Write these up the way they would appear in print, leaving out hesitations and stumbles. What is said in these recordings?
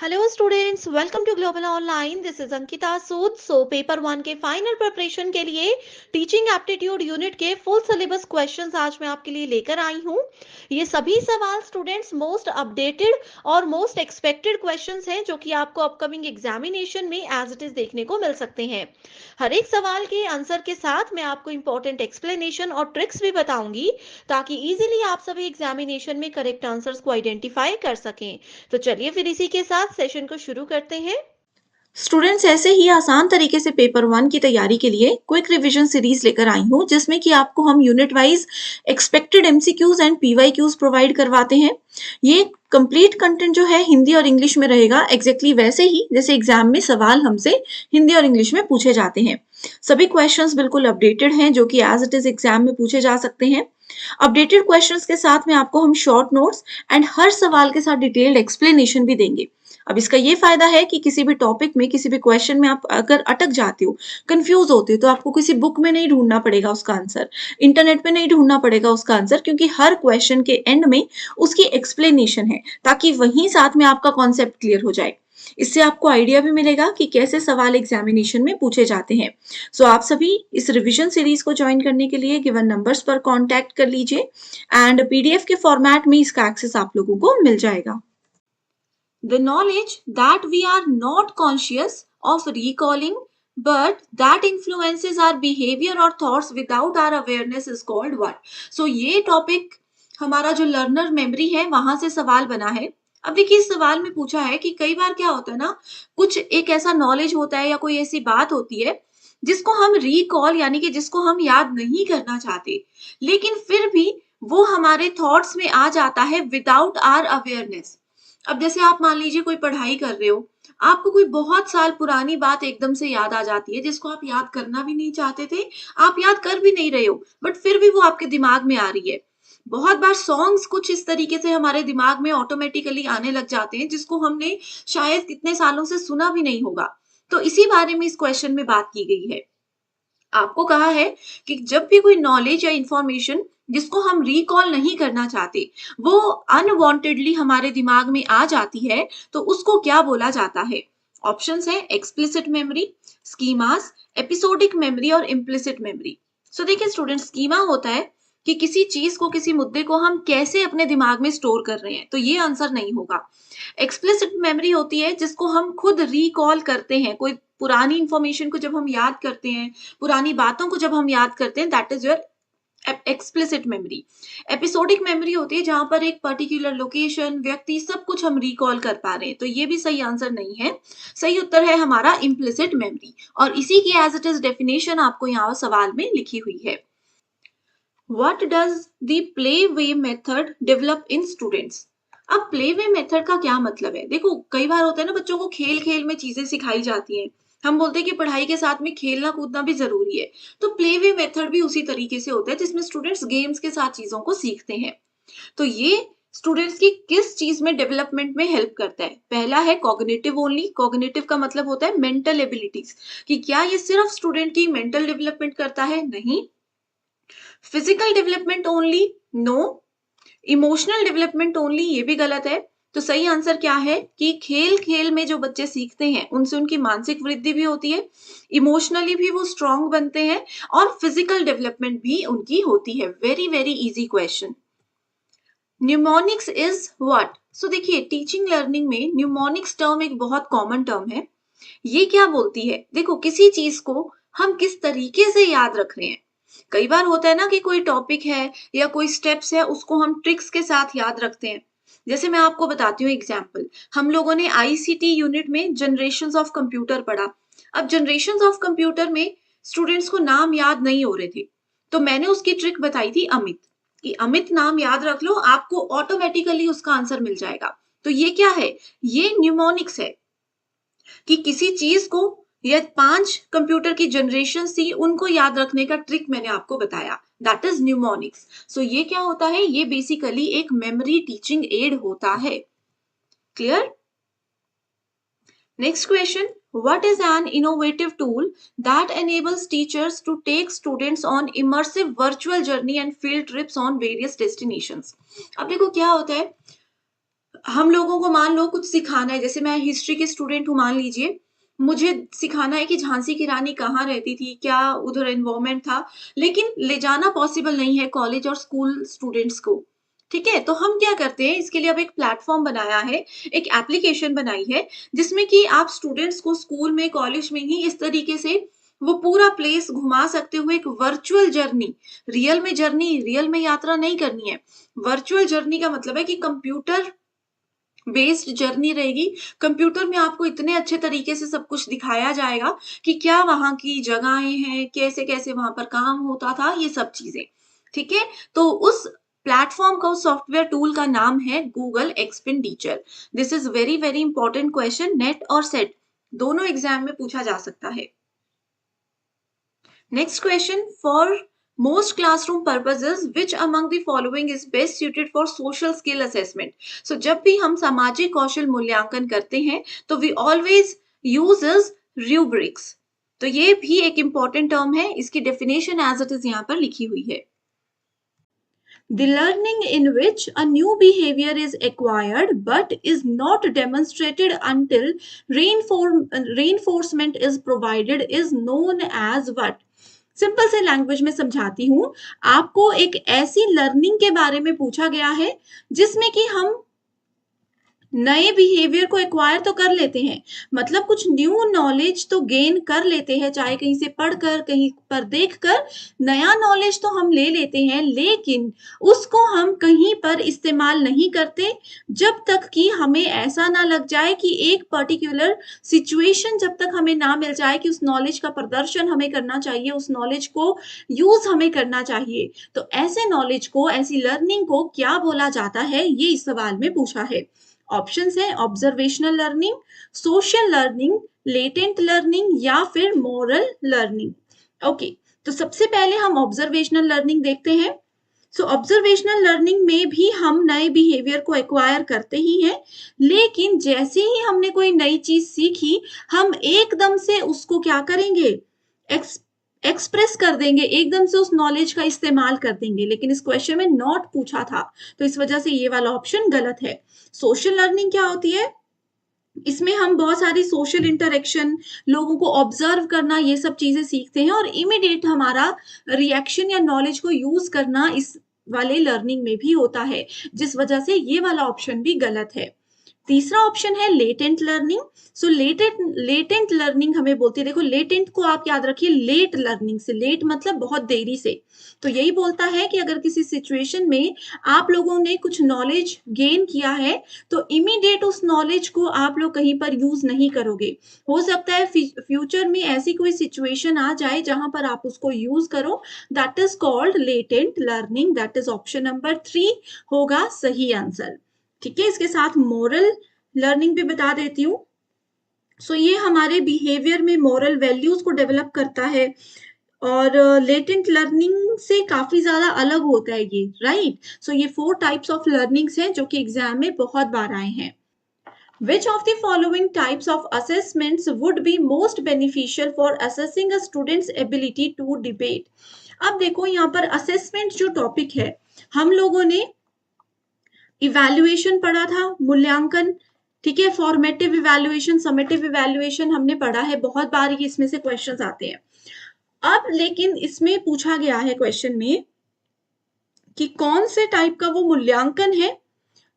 Hello students, welcome to Global Online. This is Ankita Sood. Paper 1 के final preparation के लिए teaching aptitude unit के full syllabus questions आज मैं आपके लिए लेकर आई हूं। ये सभी सवाल स्टूडेंट्स मोस्ट अपडेटेड और मोस्ट एक्सपेक्टेड क्वेश्चंस हैं जो कि आपको अपकमिंग एग्जामिनेशन में एज इट इज देखने को मिल सकते हैं। हर एक सवाल के आंसर के साथ मैं आपको इंपॉर्टेंट एक्सप्लेनेशन और ट्रिक्स भी बताऊंगी ताकि इजीली आप सभी एग्जामिनेशन में करेक्ट आंसर्स को आइडेंटिफाई कर सकें। तो चलिए फिर इसी के साथ सेशन को शुरू करते हैं। स्टूडेंट्स ऐसे ही आसान तरीके से पेपर 1 की तैयारी के लिए क्विक रिवीजन सीरीज लेकर आई हूँ जिसमें कि आपको हम unit wise expected MCQs and PYQs provide करवाते हैं। ये कंप्लीट कंटेंट जो है हिंदी और इंग्लिश में रहेगा, एग्जैक्टली वैसे ही जैसे एग्जाम में सवाल हमसे हिंदी और इंग्लिश में पूछे जाते हैं। सभी क्वेश्चंस बिल्कुल अपडेटेड हैं जो कि एज इट इज एग्जाम में पूछे जा सकते हैं। अपडेटेड क्वेश्चंस के साथ में आपको हम शॉर्ट नोट्स एंड हर सवाल के साथ डिटेल्ड एक्सप्लेनेशन भी देंगे। अब इसका ये फायदा है कि किसी भी टॉपिक में किसी भी क्वेश्चन में आप अगर अटक जाते हो, कंफ्यूज होते हो, तो आपको किसी बुक में नहीं ढूंढना पड़ेगा उसका आंसर, इंटरनेट पे नहीं ढूंढना पड़ेगा उसका आंसर, क्योंकि हर क्वेश्चन के एंड में उसकी एक्सप्लेनेशन है ताकि वहीं साथ में आपका कॉन्सेप्ट क्लियर हो जाए। इससे आपको आइडिया भी मिलेगा कि कैसे सवाल एग्जामिनेशन में पूछे जाते हैं। आप सभी इस रिवीजन सीरीज को ज्वाइन करने के लिए गिवन नंबर्स पर कांटेक्ट कर लीजिए एंड पीडीएफ के फॉर्मेट में इसका एक्सेस आप लोगों को मिल जाएगा। The knowledge that we are not conscious of recalling but that influences our behavior or thoughts without our awareness is called what? ये टॉपिक हमारा जो लर्नर मेमोरी है वहां से सवाल बना है। अब देखिए, इस सवाल में पूछा है कि कई बार क्या होता है ना, कुछ एक ऐसा नॉलेज होता है या कोई ऐसी बात होती है जिसको हम रिकॉल यानी कि जिसको हम याद नहीं करना चाहते, लेकिन फिर भी वो हमारे थॉट्स में आ जाता है विदाउट आर अवेयरनेस। अब जैसे आप मान लीजिए कोई पढ़ाई कर रहे हो, आपको कोई बहुत साल पुरानी बात एकदम से याद आ जाती है जिसको आप याद करना भी नहीं चाहते थे, आप याद कर भी नहीं रहे हो, बट फिर भी वो आपके दिमाग में आ रही है। बहुत बार सॉन्ग्स कुछ इस तरीके से हमारे दिमाग में ऑटोमेटिकली आने लग जाते हैं जिसको हमने शायद कितने सालों से सुना भी नहीं होगा। तो इसी बारे में इस क्वेश्चन में बात की गई है। आपको कहा है कि जब भी कोई नॉलेज या इंफॉर्मेशन जिसको हम रिकॉल नहीं करना चाहते वो अनवांटेडली हमारे दिमाग में आ जाती है तो उसको क्या बोला जाता है। ऑप्शंस है explicit memory, schemas, episodic memory और इम्प्लिसिट मेमोरी। देखिए स्टूडेंट, स्कीमा होता है कि किसी चीज को, किसी मुद्दे को हम कैसे अपने दिमाग में स्टोर कर रहे हैं, तो ये आंसर नहीं होगा। एक्सप्लिसिट मेमोरी होती है जिसको हम खुद रिकॉल करते हैं, कोई पुरानी इंफॉर्मेशन को जब हम याद करते हैं, पुरानी बातों को जब हम याद करते हैं, that is your explicit memory. Episodic memory होती है जहां पर एक पर्टिकुलर लोकेशन, व्यक्ति, सब कुछ हम रिकॉल कर पा रहे हैं, तो ये भी सही आंसर नहीं है। सही उत्तर है हमारा इम्प्लिसिट मेमोरी, और इसी की एज इट इज डेफिनेशन आपको यहाँ सवाल में लिखी हुई है। What does the play way method develop in students? अब प्ले वे मेथड का क्या मतलब है? देखो, कई बार होता है ना, बच्चों को खेल खेल में चीजें सिखाई जाती हैं। हम बोलते हैं कि पढ़ाई के साथ में खेलना कूदना भी जरूरी है, तो प्ले वे मेथड भी उसी तरीके से होता है जिसमें स्टूडेंट्स गेम्स के साथ चीजों को सीखते हैं। तो ये स्टूडेंट्स की किस चीज में डेवलपमेंट में हेल्प करता है? पहला है कॉग्निटिव ओनली। कॉग्निटिव का मतलब होता है मेंटल एबिलिटीज, कि क्या ये सिर्फ स्टूडेंट की मेंटल डेवलपमेंट करता है? नहीं। Physical development only? No. Emotional development only? ये भी गलत है। तो सही आंसर क्या है कि खेल खेल में जो बच्चे सीखते हैं उनसे उनकी मानसिक वृद्धि भी होती है, इमोशनली भी वो स्ट्रांग बनते हैं, और फिजिकल डेवलपमेंट भी उनकी होती है। Very very easy question. Mnemonics is what? देखिए, टीचिंग लर्निंग में न्यूमोनिक्स टर्म एक बहुत कॉमन टर्म है। ये क्या बोलती है? देखो, किसी चीज को हम किस तरीके से याद रख रहे हैं। कई बार होता है ना कि कोई टॉपिक है या कोई स्टेप्स है, उसको हम ट्रिक्स के साथ याद रखते हैं। जैसे मैं आपको बताती हूँ एग्जाम्पल। हम लोगों ने आईसीटी यूनिट में जनरेशंस ऑफ कंप्यूटर पढ़ा। अब जनरेशंस ऑफ कंप्यूटर में स्टूडेंट्स को नाम याद नहीं हो रहे थे, तो मैंने उसकी ट्रिक बताई थी अमित, कि अमित नाम याद रख लो, आपको ऑटोमेटिकली उसका आंसर मिल जाएगा। तो ये क्या है? ये न्यूमोनिक्स है, कि किसी चीज को या 5 कंप्यूटर की जनरेशन थी उनको याद रखने का ट्रिक मैंने आपको बताया, दैट इज न्यूमोनिक्स। ये क्या होता है? ये बेसिकली एक मेमोरी टीचिंग एड होता है। Clear? Next question, what is an innovative tool that enables teachers to take students on immersive virtual journey and field trips on various destinations? अब देखो क्या होता है, हम लोगों को मान लो कुछ सिखाना है, जैसे मैं हिस्ट्री की स्टूडेंट हूँ मान लीजिए, मुझे सिखाना है कि झांसी की रानी कहाँ रहती थी, क्या उधर एनवायरनमेंट था, लेकिन ले जाना पॉसिबल नहीं है कॉलेज और स्कूल स्टूडेंट्स को, ठीक है? तो हम क्या करते हैं, इसके लिए अब एक प्लेटफ़ॉर्म बनाया है, एक एप्लीकेशन बनाई है, जिसमें कि आप स्टूडेंट्स को स्कूल में, कॉलेज में ही इस तरीके से वो पूरा प्लेस घुमा सकते हो, एक वर्चुअल जर्नी, रियल में यात्रा नहीं करनी है। वर्चुअल जर्नी का मतलब है कि कंप्यूटर बेस्ड जर्नी रहेगी। कंप्यूटर में आपको इतने अच्छे तरीके से सब कुछ दिखाया जाएगा कि क्या वहाँ की जगहें हैं, कैसे-कैसे वहाँ पर काम होता था, ये सब चीज़ें, ठीक है? तो उस प्लेटफ़ॉर्म का, उस सॉफ्टवेयर टूल का नाम है Google expenditure. This is very, very important question, net और सेट दोनों एग्ज़ाम में पूछा जा सकता है। Next question, for most classroom purposes, which among the following is best suited for social skill assessment? So जब भी हम सामाजिक कौशल मूल्यांकन करते हैं तो we always uses rubrics. तो ये भी एक important term है, इसकी definition as it is यहाँ पर लिखी हुई है. The learning in which a new behavior is acquired but is not demonstrated until reinforcement is provided is known as what? Simple से लैंग्वेज में समझाती हूँ, आपको एक ऐसी लर्निंग के बारे में पूछा गया है जिसमें कि हम नए बिहेवियर को एक्वायर तो कर लेते हैं, मतलब कुछ न्यू नॉलेज तो गेन कर लेते हैं, चाहे कहीं से पढ़कर, कहीं पर देखकर, नया नॉलेज तो हम ले लेते हैं, लेकिन उसको हम कहीं पर इस्तेमाल नहीं करते, जब तक कि हमें ऐसा ना लग जाए कि एक पर्टिकुलर सिचुएशन जब तक हमें ना मिल जाए कि उस नॉलेज का प्रदर्शन हमें करना चाहिए, उस नॉलेज को यूज़ हमें करना चाहिए। तो ऐसे नॉलेज को, ऐसी लर्निंग को क्या बोला जाता है, ये इस सवाल में पूछा है। ऑप्शंस हैं observational learning, social learning, latent learning या फिर मोरल लर्निंग। ओके, तो सबसे पहले हम ऑब्जर्वेशनल लर्निंग देखते हैं। सो ऑब्जर्वेशनल लर्निंग में भी हम नए बिहेवियर को एक्वायर करते ही हैं, लेकिन जैसे ही हमने कोई नई चीज सीखी, हम एकदम से उसको क्या करेंगे, एक्सप्रेस कर देंगे, एकदम से उस नॉलेज का इस्तेमाल कर देंगे, लेकिन इस क्वेश्चन में नॉट पूछा था, तो इस वजह से ये वाला ऑप्शन गलत है। सोशल लर्निंग क्या होती है, इसमें हम बहुत सारी सोशल इंटरेक्शन, लोगों को ऑब्जर्व करना, ये सब चीजें सीखते हैं और इमीडिएट हमारा रिएक्शन या नॉलेज को यूज करना इस वाले लर्निंग में भी होता है, जिस वजह से ये वाला ऑप्शन भी गलत है। तीसरा ऑप्शन है लेटेंट लर्निंग। सो लेटेंट लर्निंग हमें बोलती है, देखो लेटेंट को आप याद रखिए लेट लर्निंग से, लेट मतलब बहुत देरी से, तो यही बोलता है कि अगर किसी सिचुएशन में आप लोगों ने कुछ नॉलेज गेन किया है तो इमीडिएट उस नॉलेज को आप लोग कहीं पर यूज नहीं करोगे, हो सकता है फ्यूचर में ऐसी कोई सिचुएशन आ जाए जहां पर आप उसको यूज करो, that is called latent learning. That is option number 3 होगा सही आंसर, ठीक है। इसके साथ मोरल लर्निंग भी बता देती हूँ। सो ये हमारे बिहेवियर में मोरल वैल्यूज को डेवलप करता है और लेटेंट लर्निंग से काफी ज्यादा अलग होता है ये, राइट। सो ये 4 टाइप्स ऑफ लर्निंग्स हैं जो कि एग्जाम में बहुत बार आए हैं। Which of the following types of assessments would be most beneficial for assessing a student's ability to debate? अब देखो यहाँ पर असेसमेंट जो टॉपिक है, हम लोगों ने इवैल्यूएशन पढ़ा था, मूल्यांकन, ठीक है, फॉर्मेटिव इवैल्यूएशन, समेटिव इवैल्यूएशन हमने पढ़ा है, बहुत बार ही इसमें से क्वेश्चंस आते हैं। अब लेकिन इसमें पूछा गया है क्वेश्चन में कि कौन से टाइप का वो मूल्यांकन है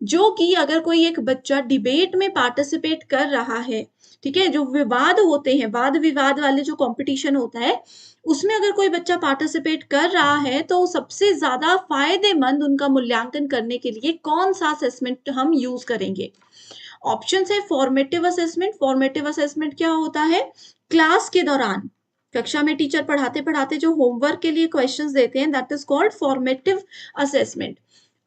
जो कि अगर कोई एक बच्चा डिबेट में पार्टिसिपेट कर रहा है, ठीक है, जो विवाद होते हैं, वाद विवाद वाले जो कंपटीशन होता है, उसमें अगर कोई बच्चा पार्टिसिपेट कर रहा है तो सबसे ज्यादा फायदेमंद उनका मूल्यांकन करने के लिए कौन सा असेसमेंट हम यूज करेंगे। ऑप्शन है फॉर्मेटिव असेसमेंट। फॉर्मेटिव असेसमेंट क्या होता है, क्लास के दौरान, कक्षा में टीचर पढ़ाते पढ़ाते जो होमवर्क के लिए क्वेश्चंस देते हैं, that is called formative assessment.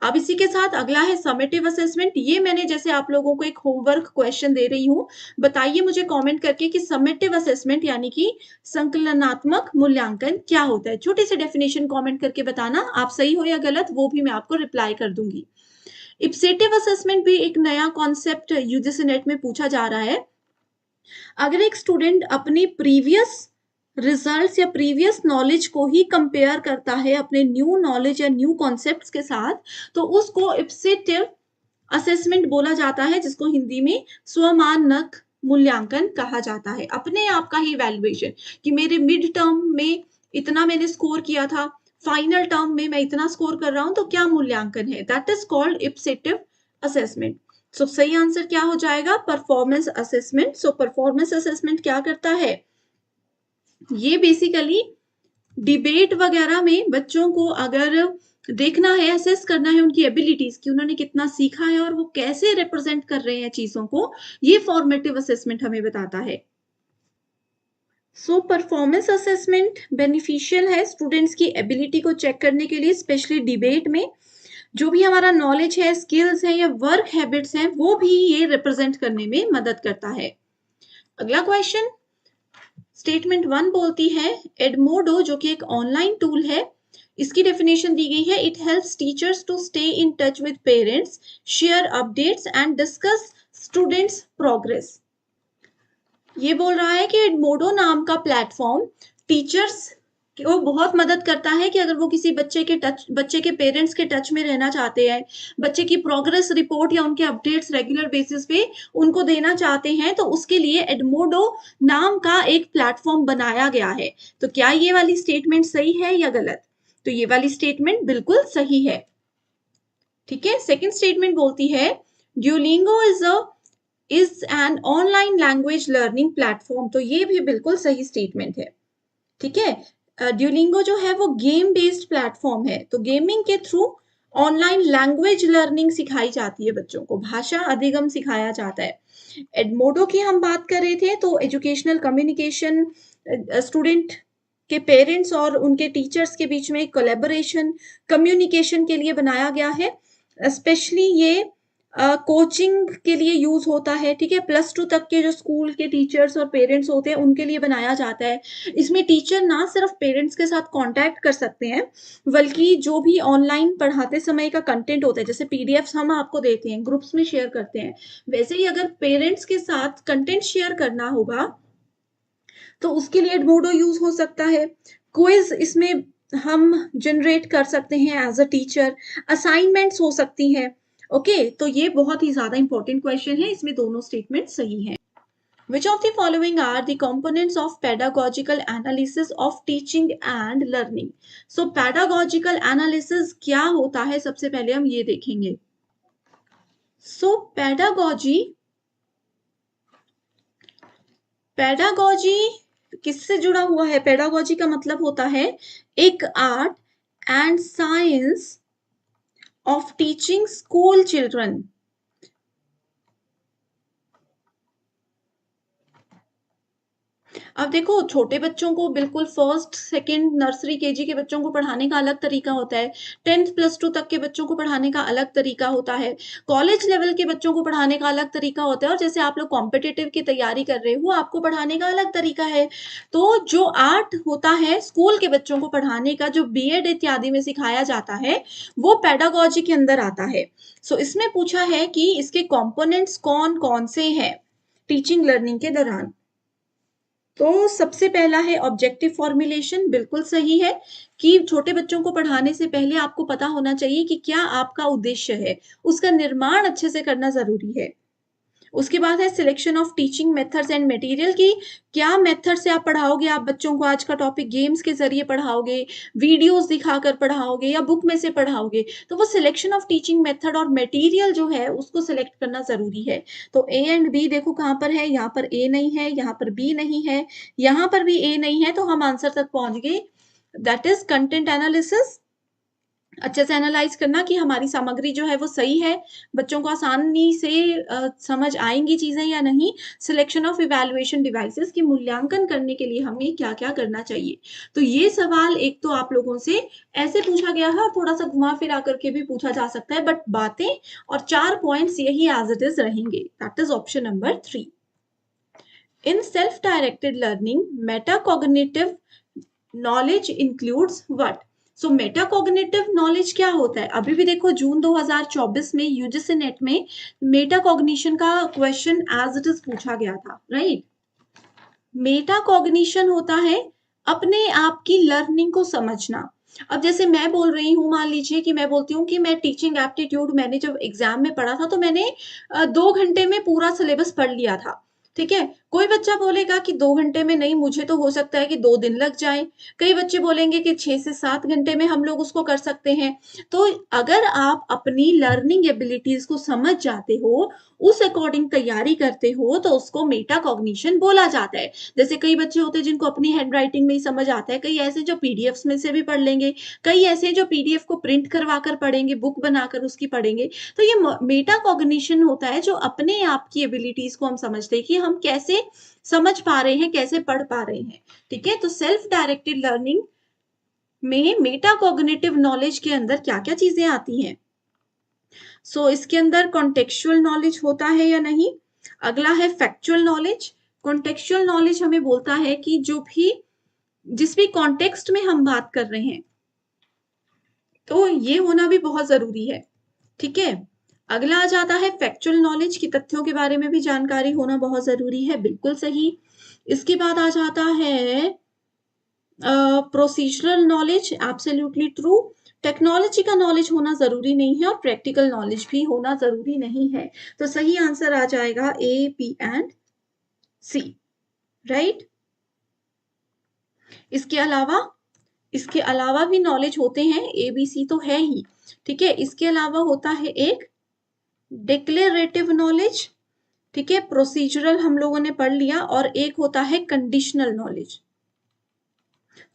अब इसी के साथ अगला है समेटिव असेसमेंट। ये मैंने जैसे आप लोगों को एक होमवर्क क्वेश्चन दे रही हूँ, बताइए मुझे कमेंट करके कि समेटिव असेसमेंट यानी कि संकलनात्मक मूल्यांकन क्या होता है। छोटी सी डेफिनेशन कमेंट करके बताना, आप सही हो या गलत वो भी मैं आपको रिप्लाई कर दूंगी। इप्सेटिव असेसमेंट भी एक नया कॉन्सेप्ट यूजीसी नेट में पूछा जा रहा है। अगर एक स्टूडेंट अपनी प्रीवियस रिजल्ट्स या प्रीवियस नॉलेज को ही कंपेयर करता है अपने न्यू नॉलेज या न्यू कॉन्सेप्ट्स के साथ, तो उसको इप्सेटिव असेसमेंट बोला जाता है, जिसको हिंदी में स्वमानक मूल्यांकन कहा जाता है। अपने आप का ही इवैल्यूएशन कि मेरे मिड टर्म में इतना मैंने स्कोर किया था, फाइनल टर्म में मैं इतना स्कोर कर रहा हूं, तो क्या मूल्यांकन है, दैट इज कॉल्ड इप्सेटिव असेसमेंट। सो सही आंसर क्या हो जाएगा, performance assessment. So performance assessment क्या करता है, ये बेसिकली डिबेट वगैरह में बच्चों को अगर देखना है, असेस करना है उनकी एबिलिटीज कि उन्होंने कितना सीखा है और वो कैसे रिप्रेजेंट कर रहे हैं चीजों को, ये फॉर्मेटिव असेसमेंट हमें बताता है। सो परफॉर्मेंस असेसमेंट बेनिफिशियल है स्टूडेंट्स की एबिलिटी को चेक करने के लिए, स्पेशली डिबेट में जो भी हमारा नॉलेज है, स्किल्स है या वर्क हैबिट्स हैं, वो भी ये रिप्रेजेंट करने में मदद करता है। अगला क्वेश्चन, स्टेटमेंट 1 बोलती है एडमोडो, जो कि एक ऑनलाइन टूल है, इसकी डेफिनेशन दी गई है, it helps teachers to stay in touch with parents, share updates and discuss students progress. ये बोल रहा है कि एडमोडो नाम का प्लेटफॉर्म टीचर्स को बहुत मदद करता है कि अगर वो किसी बच्चे के पेरेंट्स के टच में रहना चाहते हैं, बच्चे की प्रोग्रेस रिपोर्ट या उनके अपडेट्स रेगुलर बेसिस पे उनको देना चाहते हैं, तो उसके लिए एडमोडो नाम का एक प्लेटफॉर्म बनाया गया है। तो क्या ये वाली स्टेटमेंट सही है या गलत, तो ये वाली स्टेटमेंट बिल्कुल सही है। ठीक है, सेकेंड स्टेटमेंट बोलती है Duolingo is an online language learning platform, तो ये भी बिल्कुल सही स्टेटमेंट है। ठीक है, ड्यूलिंगो जो है वो गेम बेस्ड प्लेटफॉर्म है, तो गेमिंग के थ्रू ऑनलाइन लैंग्वेज लर्निंग सिखाई जाती है, बच्चों को भाषा अधिगम सिखाया जाता है। एडमोडो की हम बात कर रहे थे, तो एजुकेशनल कम्युनिकेशन, स्टूडेंट के पेरेंट्स और उनके टीचर्स के बीच में कोलैबोरेशन, कम्युनिकेशन के लिए बनाया गया है। स्पेशली ये कोचिंग के लिए यूज होता है। ठीक है, +2 तक के जो स्कूल के टीचर्स और पेरेंट्स होते हैं उनके लिए बनाया जाता है। इसमें टीचर ना सिर्फ पेरेंट्स के साथ कांटेक्ट कर सकते हैं, बल्कि जो भी ऑनलाइन पढ़ाते समय का कंटेंट होता है, जैसे पीडीएफ्स हम आपको देते हैं, ग्रुप्स में शेयर करते हैं, वैसे ही अगर पेरेंट्स के साथ कंटेंट शेयर करना होगा तो उसके लिए एडमोडो यूज हो सकता है। क्विज इसमें हम जनरेट कर सकते हैं एज अ टीचर, असाइनमेंट्स हो सकती हैं। ओके, तो ये बहुत ही ज्यादा इंपॉर्टेंट क्वेश्चन है, इसमें दोनों स्टेटमेंट सही हैं। Which of the following are the components of pedagogical analysis of teaching and learning? So pedagogical analysis क्या होता है, सबसे पहले हम ये देखेंगे। So पेडागॉजी किससे जुड़ा हुआ है, पेडागॉजी का मतलब होता है एक art and science of teaching school children. अब देखो, छोटे बच्चों को बिल्कुल फर्स्ट सेकंड नर्सरी केजी के बच्चों को पढ़ाने का अलग तरीका होता है, 10th +2 तक के बच्चों को पढ़ाने का अलग तरीका होता है, कॉलेज लेवल के बच्चों को पढ़ाने का अलग तरीका होता है, और जैसे आप लोग कॉम्पिटिटिव की तैयारी कर रहे हो, आपको पढ़ाने का अलग तरीका है। तो जो आर्ट होता है स्कूल के बच्चों को पढ़ाने का, जो बीएड इत्यादि में सिखाया जाता है, वो पेडागॉजी के अंदर आता है। सो इसमें पूछा है कि इसके कॉम्पोनेंट्स कौन कौन से हैं टीचिंग लर्निंग के दौरान। तो सबसे पहला है ऑब्जेक्टिव फॉर्मुलेशन, बिल्कुल सही है कि छोटे बच्चों को पढ़ाने से पहले आपको पता होना चाहिए कि क्या आपका उद्देश्य है, उसका निर्माण अच्छे से करना जरूरी है। उसके बाद है selection of teaching methods and material की, क्या मेथड से आप पढ़ाओगे, आप बच्चों को आज का टॉपिक गेम्स के जरिए पढ़ाओगे, वीडियोस दिखाकर पढ़ाओगे या बुक में से पढ़ाओगे, तो वो सिलेक्शन ऑफ टीचिंग मेथड और मटेरियल जो है उसको सिलेक्ट करना जरूरी है। तो ए एंड बी देखो कहाँ पर है, यहाँ पर ए नहीं है, यहाँ पर बी नहीं है, यहाँ पर भी ए नहीं है, तो हम आंसर तक पहुंच गए। दैट इज कंटेंट एनालिसिस, अच्छे से एनालाइज करना कि हमारी सामग्री जो है वो सही है, बच्चों को आसानी से समझ आएंगी चीजें या नहीं। सिलेक्शन ऑफ इवैल्यूएशन डिवाइसेस की मूल्यांकन करने के लिए हमें क्या क्या करना चाहिए। तो ये सवाल एक तो आप लोगों से ऐसे पूछा गया है और थोड़ा सा घुमा फिरा करके भी पूछा जा सकता है, बट बातें और 4 पॉइंट्स यही एज इट इज रहेंगे। That is option number 3। In self directed learning metacognitive knowledge includes what. So metacognitive knowledge क्या होता है, अभी भी देखो जून 2024 में यूजीसी नेट में मेटाकॉग्निशन का क्वेश्चन एज इट इज पूछा गया था, राइट। मेटाकॉग्निशन होता है अपने आप की लर्निंग को समझना, अब जैसे मैं बोल रही हूँ, मान लीजिए कि मैं बोलती हूँ कि मैं टीचिंग एप्टीट्यूड मैंने जब एग्ज़ाम में पढ़ा था तो मैंने 2 घंटे में पूरा सिलेबस पढ़ लिया था, ठीक है? कोई बच्चा बोलेगा कि 2 घंटे में नहीं, मुझे तो हो सकता है कि 2 दिन लग जाएँ। कई बच्चे बोलेंगे कि 6 से 7 घंटे में हम लोग उसको कर सकते हैं। तो अगर आप अपनी लर्निंग एबिलिटीज़ को समझ जाते हो, उस अकॉर्डिंग तैयारी करते हो, तो उसको मेटाकॉग्निशन बोला जाता है। जैसे कई बच्चे होते हैं जिनको अपनी हैंडराइटिंग में ही समझ आता है, कई ऐसे जो पीडीएफ्स में से भी पढ़ लेंगे, कई ऐसे जो पीडीएफ को प्रिंट करवा कर पढ़ेंगे, बुक बनाकर उसकी पढ़ेंगे। तो ये मेटाकॉग्निशन होता है जो अपने आप की एबिलिटीज को हम समझते हैं कि हम कैसे समझ पा रहे हैं, कैसे पढ़ पा रहे हैं। ठीक है, तो सेल्फ डायरेक्टेड लर्निंग में मेटाकॉग्निटिव नॉलेज के अंदर क्या क्या चीजें आती हैं? इसके अंदर कॉन्टेक्चुअल नॉलेज होता है या नहीं? अगला है फैक्चुअल नॉलेज। कॉन्टेक्चुअल नॉलेज हमें बोलता है कि जिस भी कॉन्टेक्स्ट में हम बात कर रहे हैं, तो ये होना भी बहुत जरूरी है। ठीक है, अगला आ जाता है फैक्चुअल नॉलेज की तथ्यों के बारे में भी जानकारी होना बहुत जरूरी है, बिल्कुल सही। इसके बाद आ जाता है procedural knowledge, absolutely true. Technology का नॉलेज होना जरूरी नहीं है और प्रैक्टिकल नॉलेज भी होना जरूरी नहीं है। तो सही आंसर आ जाएगा ए, बी एंड सी, राइट। इसके अलावा भी नॉलेज होते हैं, ए बी सी तो है ही, ठीक है। इसके अलावा होता है एक डिक्लेरेटिव नॉलेज, ठीक है, प्रोसीजरल हम लोगों ने पढ़ लिया, और एक होता है कंडीशनल नॉलेज।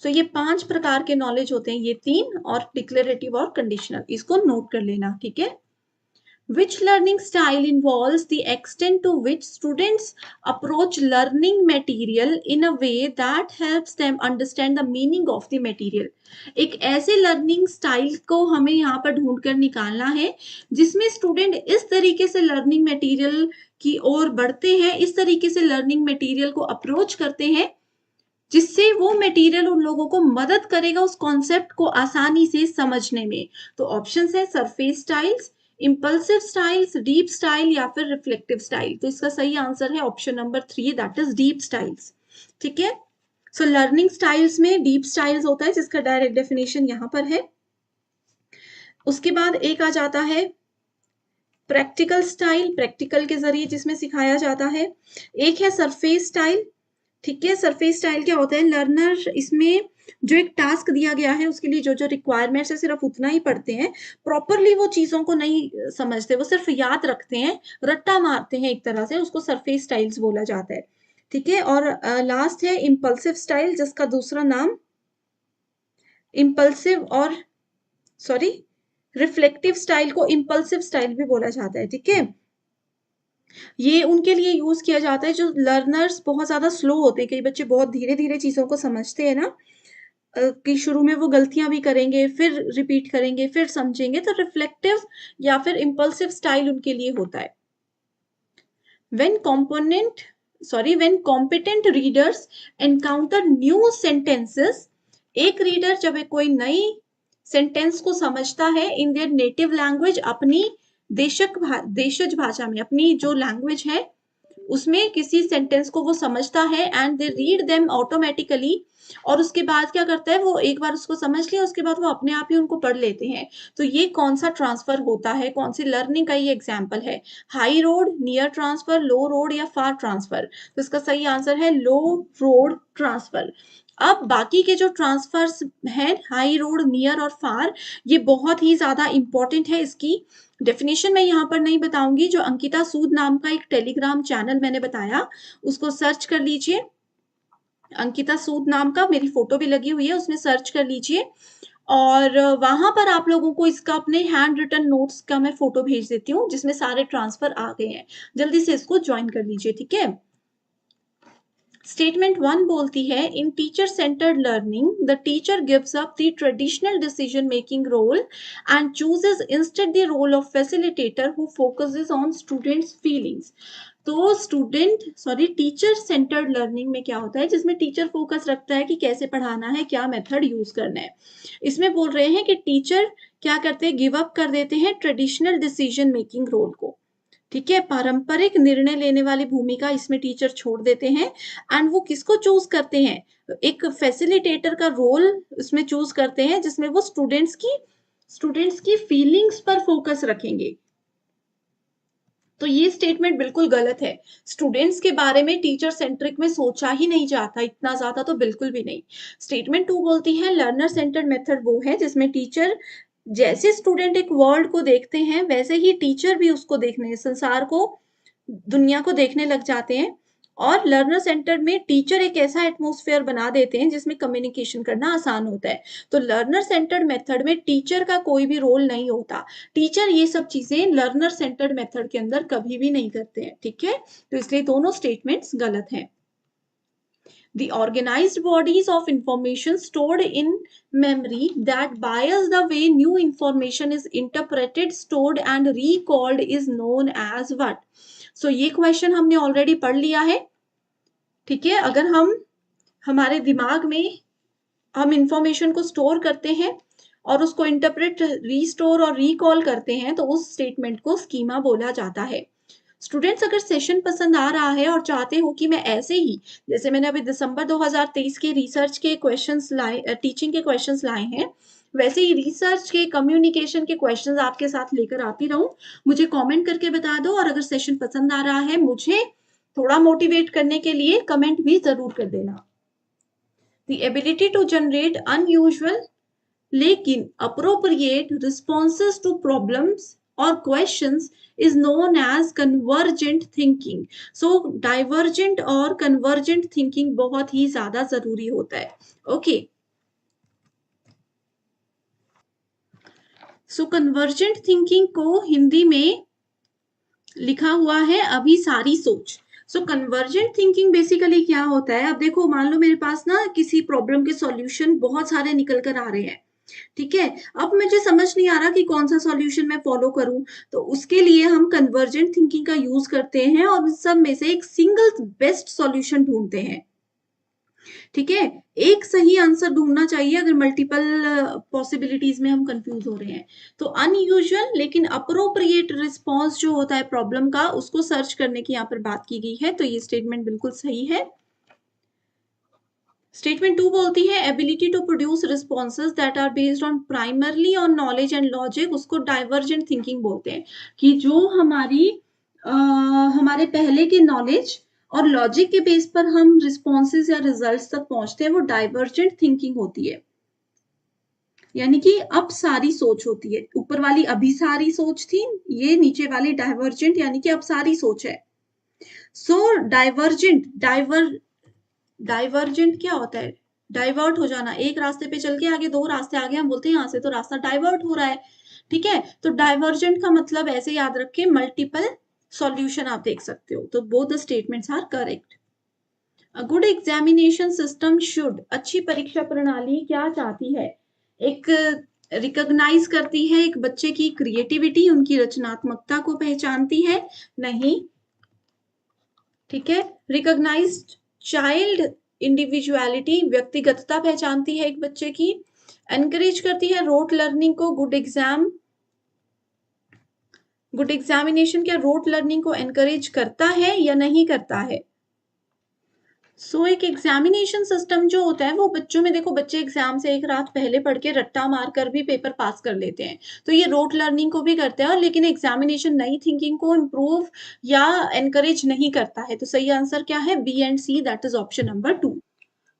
ये 5 प्रकार के नॉलेज होते हैं, ये 3, और डिक्लेरेटिव और कंडीशनल, इसको नोट कर लेना, ठीक है। Which learning style involves the extent to which students approach learning material in a way that helps them understand the meaning of the material? एक ऐसे लर्निंग स्टाइल को हमें यहाँ पर ढूंढ कर निकालना है जिसमें स्टूडेंट इस तरीके से लर्निंग मटेरियल की ओर बढ़ते हैं, इस तरीके से लर्निंग मटेरियल को अप्रोच करते हैं जिससे वो मटेरियल उन लोगों को मदद करेगा उस कॉन्सेप्ट को आसानी से समझने में। तो ऑप्शंस है surface styles, impulsive styles, deep style या फिर रिफ्लेक्टिव स्टाइल। तो इसका सही आंसर है option number 3, that is deep styles. ठीक है, लर्निंग स्टाइल्स में डीप स्टाइल्स होता है जिसका डायरेक्ट डेफिनेशन यहाँ पर है। उसके बाद एक आ जाता है प्रैक्टिकल स्टाइल, प्रैक्टिकल के जरिए जिसमें सिखाया जाता है। एक है सरफेस स्टाइल, ठीक है। सरफेस स्टाइल क्या होता है? लर्नर इसमें जो एक टास्क दिया गया है उसके लिए जो जो रिक्वायरमेंट्स है सिर्फ उतना ही पढ़ते हैं, प्रॉपरली वो चीजों को नहीं समझते, वो सिर्फ याद रखते हैं, रट्टा मारते हैं एक तरह से, उसको सरफेस स्टाइल्स बोला जाता है। ठीक है, और लास्ट है इंपल्सिव स्टाइल, जिसका दूसरा नाम इंपल्सिव और रिफ्लेक्टिव स्टाइल को इंपल्सिव स्टाइल भी बोला जाता है। ठीक है, ये उनके लिए यूज किया जाता है जो लर्नर्स बहुत ज्यादा स्लो होते हैं। कई बच्चे बहुत धीरे धीरे चीजों को समझते हैं ना, कि शुरू में वो गलतियां भी करेंगे, फिर रिपीट करेंगे, फिर समझेंगे, तो रिफ्लेक्टिव या फिर इंपल्सिव स्टाइल उनके लिए होता है। when competent readers encounter new sentences, एक रीडर जब कोई नई सेंटेंस को समझता है इन देयर नेटिव लैंग्वेज, अपनी देशज भाषा में, अपनी जो लैंग्वेज है उसमें किसी सेंटेंस को वो समझता है, and they read them automatically, और उसके बाद क्या करता है, वो एक बार उसको समझ लिया उसके बाद वो अपने आप ही उनको पढ़ लेते हैं। तो ये कौन सा ट्रांसफर होता है, कौन सी लर्निंग का ये एग्जाम्पल है? हाई रोड, नियर ट्रांसफर, लो रोड या फार ट्रांसफर? तो इसका सही आंसर है लो रोड ट्रांसफर। अब बाकी के जो ट्रांसफर्स हैं, हाई रोड, नियर और फार, ये बहुत ही ज्यादा इंपॉर्टेंट है। इसकी डेफिनेशन मैं यहाँ पर नहीं बताऊंगी, जो अंकिता सूद नाम का एक टेलीग्राम चैनल मैंने बताया उसको सर्च कर लीजिए, अंकिता सूद नाम का, मेरी फोटो भी लगी हुई है, उसमें सर्च कर लीजिए, और वहां पर आप लोगों को इसका अपने हैंड रिटन नोट्स का मैं फोटो भेज देती हूँ जिसमें सारे ट्रांसफर आ गए हैं, जल्दी से इसको ज्वाइन कर लीजिए। ठीक है, स्टेटमेंट 1 बोलती है, in teacher centred learning the teacher gives up the traditional decision making role and chooses instead the role of facilitator who focuses on students feelings. तो टीचर सेंटर्ड लर्निंग में क्या होता है, जिसमें टीचर फोकस रखता है कि कैसे पढ़ाना है, क्या मेथड यूज करना है। इसमें बोल रहे हैं कि टीचर क्या करते हैं, गिव अप कर देते हैं ट्रेडिशनल डिसीजन मेकिंग रोल को। ठीक है, पारंपरिक निर्णय लेने वाली भूमिका इसमें टीचर छोड़ देते हैं एंड वो किसको चूज करते हैं, एक फैसिलिटेटर का रोल इसमें चूज करते हैं जिसमें वो स्टूडेंट्स की फीलिंग्स पर फोकस रखेंगे। तो ये स्टेटमेंट बिल्कुल गलत है। स्टूडेंट्स के बारे में टीचर सेंट्रिक में सोचा ही नहीं जाता, इतना ज्यादा तो बिल्कुल भी नहीं। स्टेटमेंट 2 बोलती है लर्नर सेंटर्ड मेथड वो है जिसमें टीचर जैसे स्टूडेंट एक वर्ल्ड को देखते हैं वैसे ही टीचर भी उसको देखने, संसार को, दुनिया को देखने लग जाते हैं। और लर्नर सेंटर में टीचर एक ऐसा एटमॉस्फेयर बना देते हैं जिसमें कम्युनिकेशन करना आसान होता है। तो लर्नर सेंटर्ड मेथड में टीचर का कोई भी रोल नहीं होता। टीचर ये सब चीजें लर्नर सेंटर्ड मेथड के अंदर कभी भी नहीं करते हैं, ठीक है। तो इसलिए दोनों स्टेटमेंट्स गलत हैं। The organized bodies of information stored in memory that bias the way new information is interpreted, stored and recalled is known as what? So ये क्वेश्चन हमने ऑलरेडी पढ़ लिया है, ठीक है। अगर हमारे दिमाग में हम इंफॉर्मेशन को स्टोर करते हैं और उसको इंटरप्रेट, रीस्टोर और रिकॉल करते हैं तो उस स्टेटमेंट को स्कीमा बोला जाता है। स्टूडेंट्स, अगर सेशन पसंद आ रहा है और चाहते हो कि मैं ऐसे ही, जैसे मैंने अभी दिसंबर 2023 के रिसर्च के क्वेश्चंस लाए, टीचिंग के क्वेश्चंस लाए हैं, वैसे ही रिसर्च के, कम्युनिकेशन के क्वेश्चंस आपके साथ लेकर आती रहूं, मुझे कमेंट करके बता दो। और अगर सेशन पसंद आ रहा है, मुझे थोड़ा मोटिवेट करने के लिए कमेंट भी जरूर कर देना। The ability to generate unusual लेकिन appropriate responses to problems or questions is known as convergent thinking. So divergent और convergent thinking बहुत ही ज्यादा जरूरी होता है। Okay. So convergent thinking को हिंदी में लिखा हुआ है अभी सारी सोच। सो कन्वर्जेंट थिंकिंग बेसिकली क्या होता है, अब देखो मान लो मेरे पास ना किसी प्रॉब्लम के सॉल्यूशन बहुत सारे निकल कर आ रहे हैं, ठीक है। अब मुझे समझ नहीं आ रहा कि कौन सा सॉल्यूशन मैं फॉलो करूं, तो उसके लिए हम कन्वर्जेंट थिंकिंग का यूज करते हैं और उन सब में से एक सिंगल बेस्ट सॉल्यूशन ढूंढते हैं, ठीक है। एक सही आंसर ढूंढना चाहिए अगर मल्टीपल पॉसिबिलिटीज में हम कंफ्यूज हो रहे हैं। तो अनयूजुअल लेकिन अप्रोप्रिएट रिस्पॉन्स जो होता है प्रॉब्लम का, उसको सर्च करने की यहाँ पर बात की गई है। तो ये स्टेटमेंट बिल्कुल सही है। स्टेटमेंट 2 बोलती है ability to produce responses that are based on primarily on knowledge and logic, उसको डाइवर्जेंट थिंकिंग बोलते हैं कि जो हमारे पहले के नॉलेज और लॉजिक के बेस पर हम रिस्पॉन्सेज या रिजल्ट्स तक पहुंचते हैं, वो डाइवर्जेंट थिंकिंग होती है। यानी कि अब सारी सोच होती है, ऊपर वाली अभी सारी सोच थी, ये नीचे वाली डाइवर्जेंट यानी कि अब सारी सोच है। सो डाइवर्जेंट क्या होता है, डाइवर्ट हो जाना, एक रास्ते पे चल के आगे दो रास्ते आगे हम बोलते हैं यहाँ से तो रास्ता डाइवर्ट हो रहा है, ठीक है। तो डाइवर्जेंट का मतलब ऐसे याद रखें, मल्टीपल सॉल्यूशन आप देख सकते हो। तो both the statements are correct. A good examination system should, अच्छी परीक्षा प्रणाली क्या चाहती है, एक रिकॉग्नाइज करती है एक बच्चे की क्रिएटिविटी, उनकी रचनात्मकता को पहचानती है, नहीं, ठीक है। रिकॉग्नाइज्ड चाइल्ड इंडिविजुअलिटी, व्यक्तिगतता पहचानती है एक बच्चे की। एनकरेज करती है रोट लर्निंग को, गुड एग्जामिनेशन क्या रोट लर्निंग को एनकरेज करता है या नहीं करता है। सो एक एग्जामिनेशन सिस्टम जो होता है वो बच्चों में, देखो बच्चे एग्जाम से एक रात पहले पढ़ के रट्टा मार कर भी पेपर पास कर लेते हैं, तो ये रोट लर्निंग को भी करते हैं, लेकिन एग्जामिनेशन नई थिंकिंग को इम्प्रूव या एनकरेज नहीं करता है। तो सही आंसर क्या है, B and C, that is option number 2।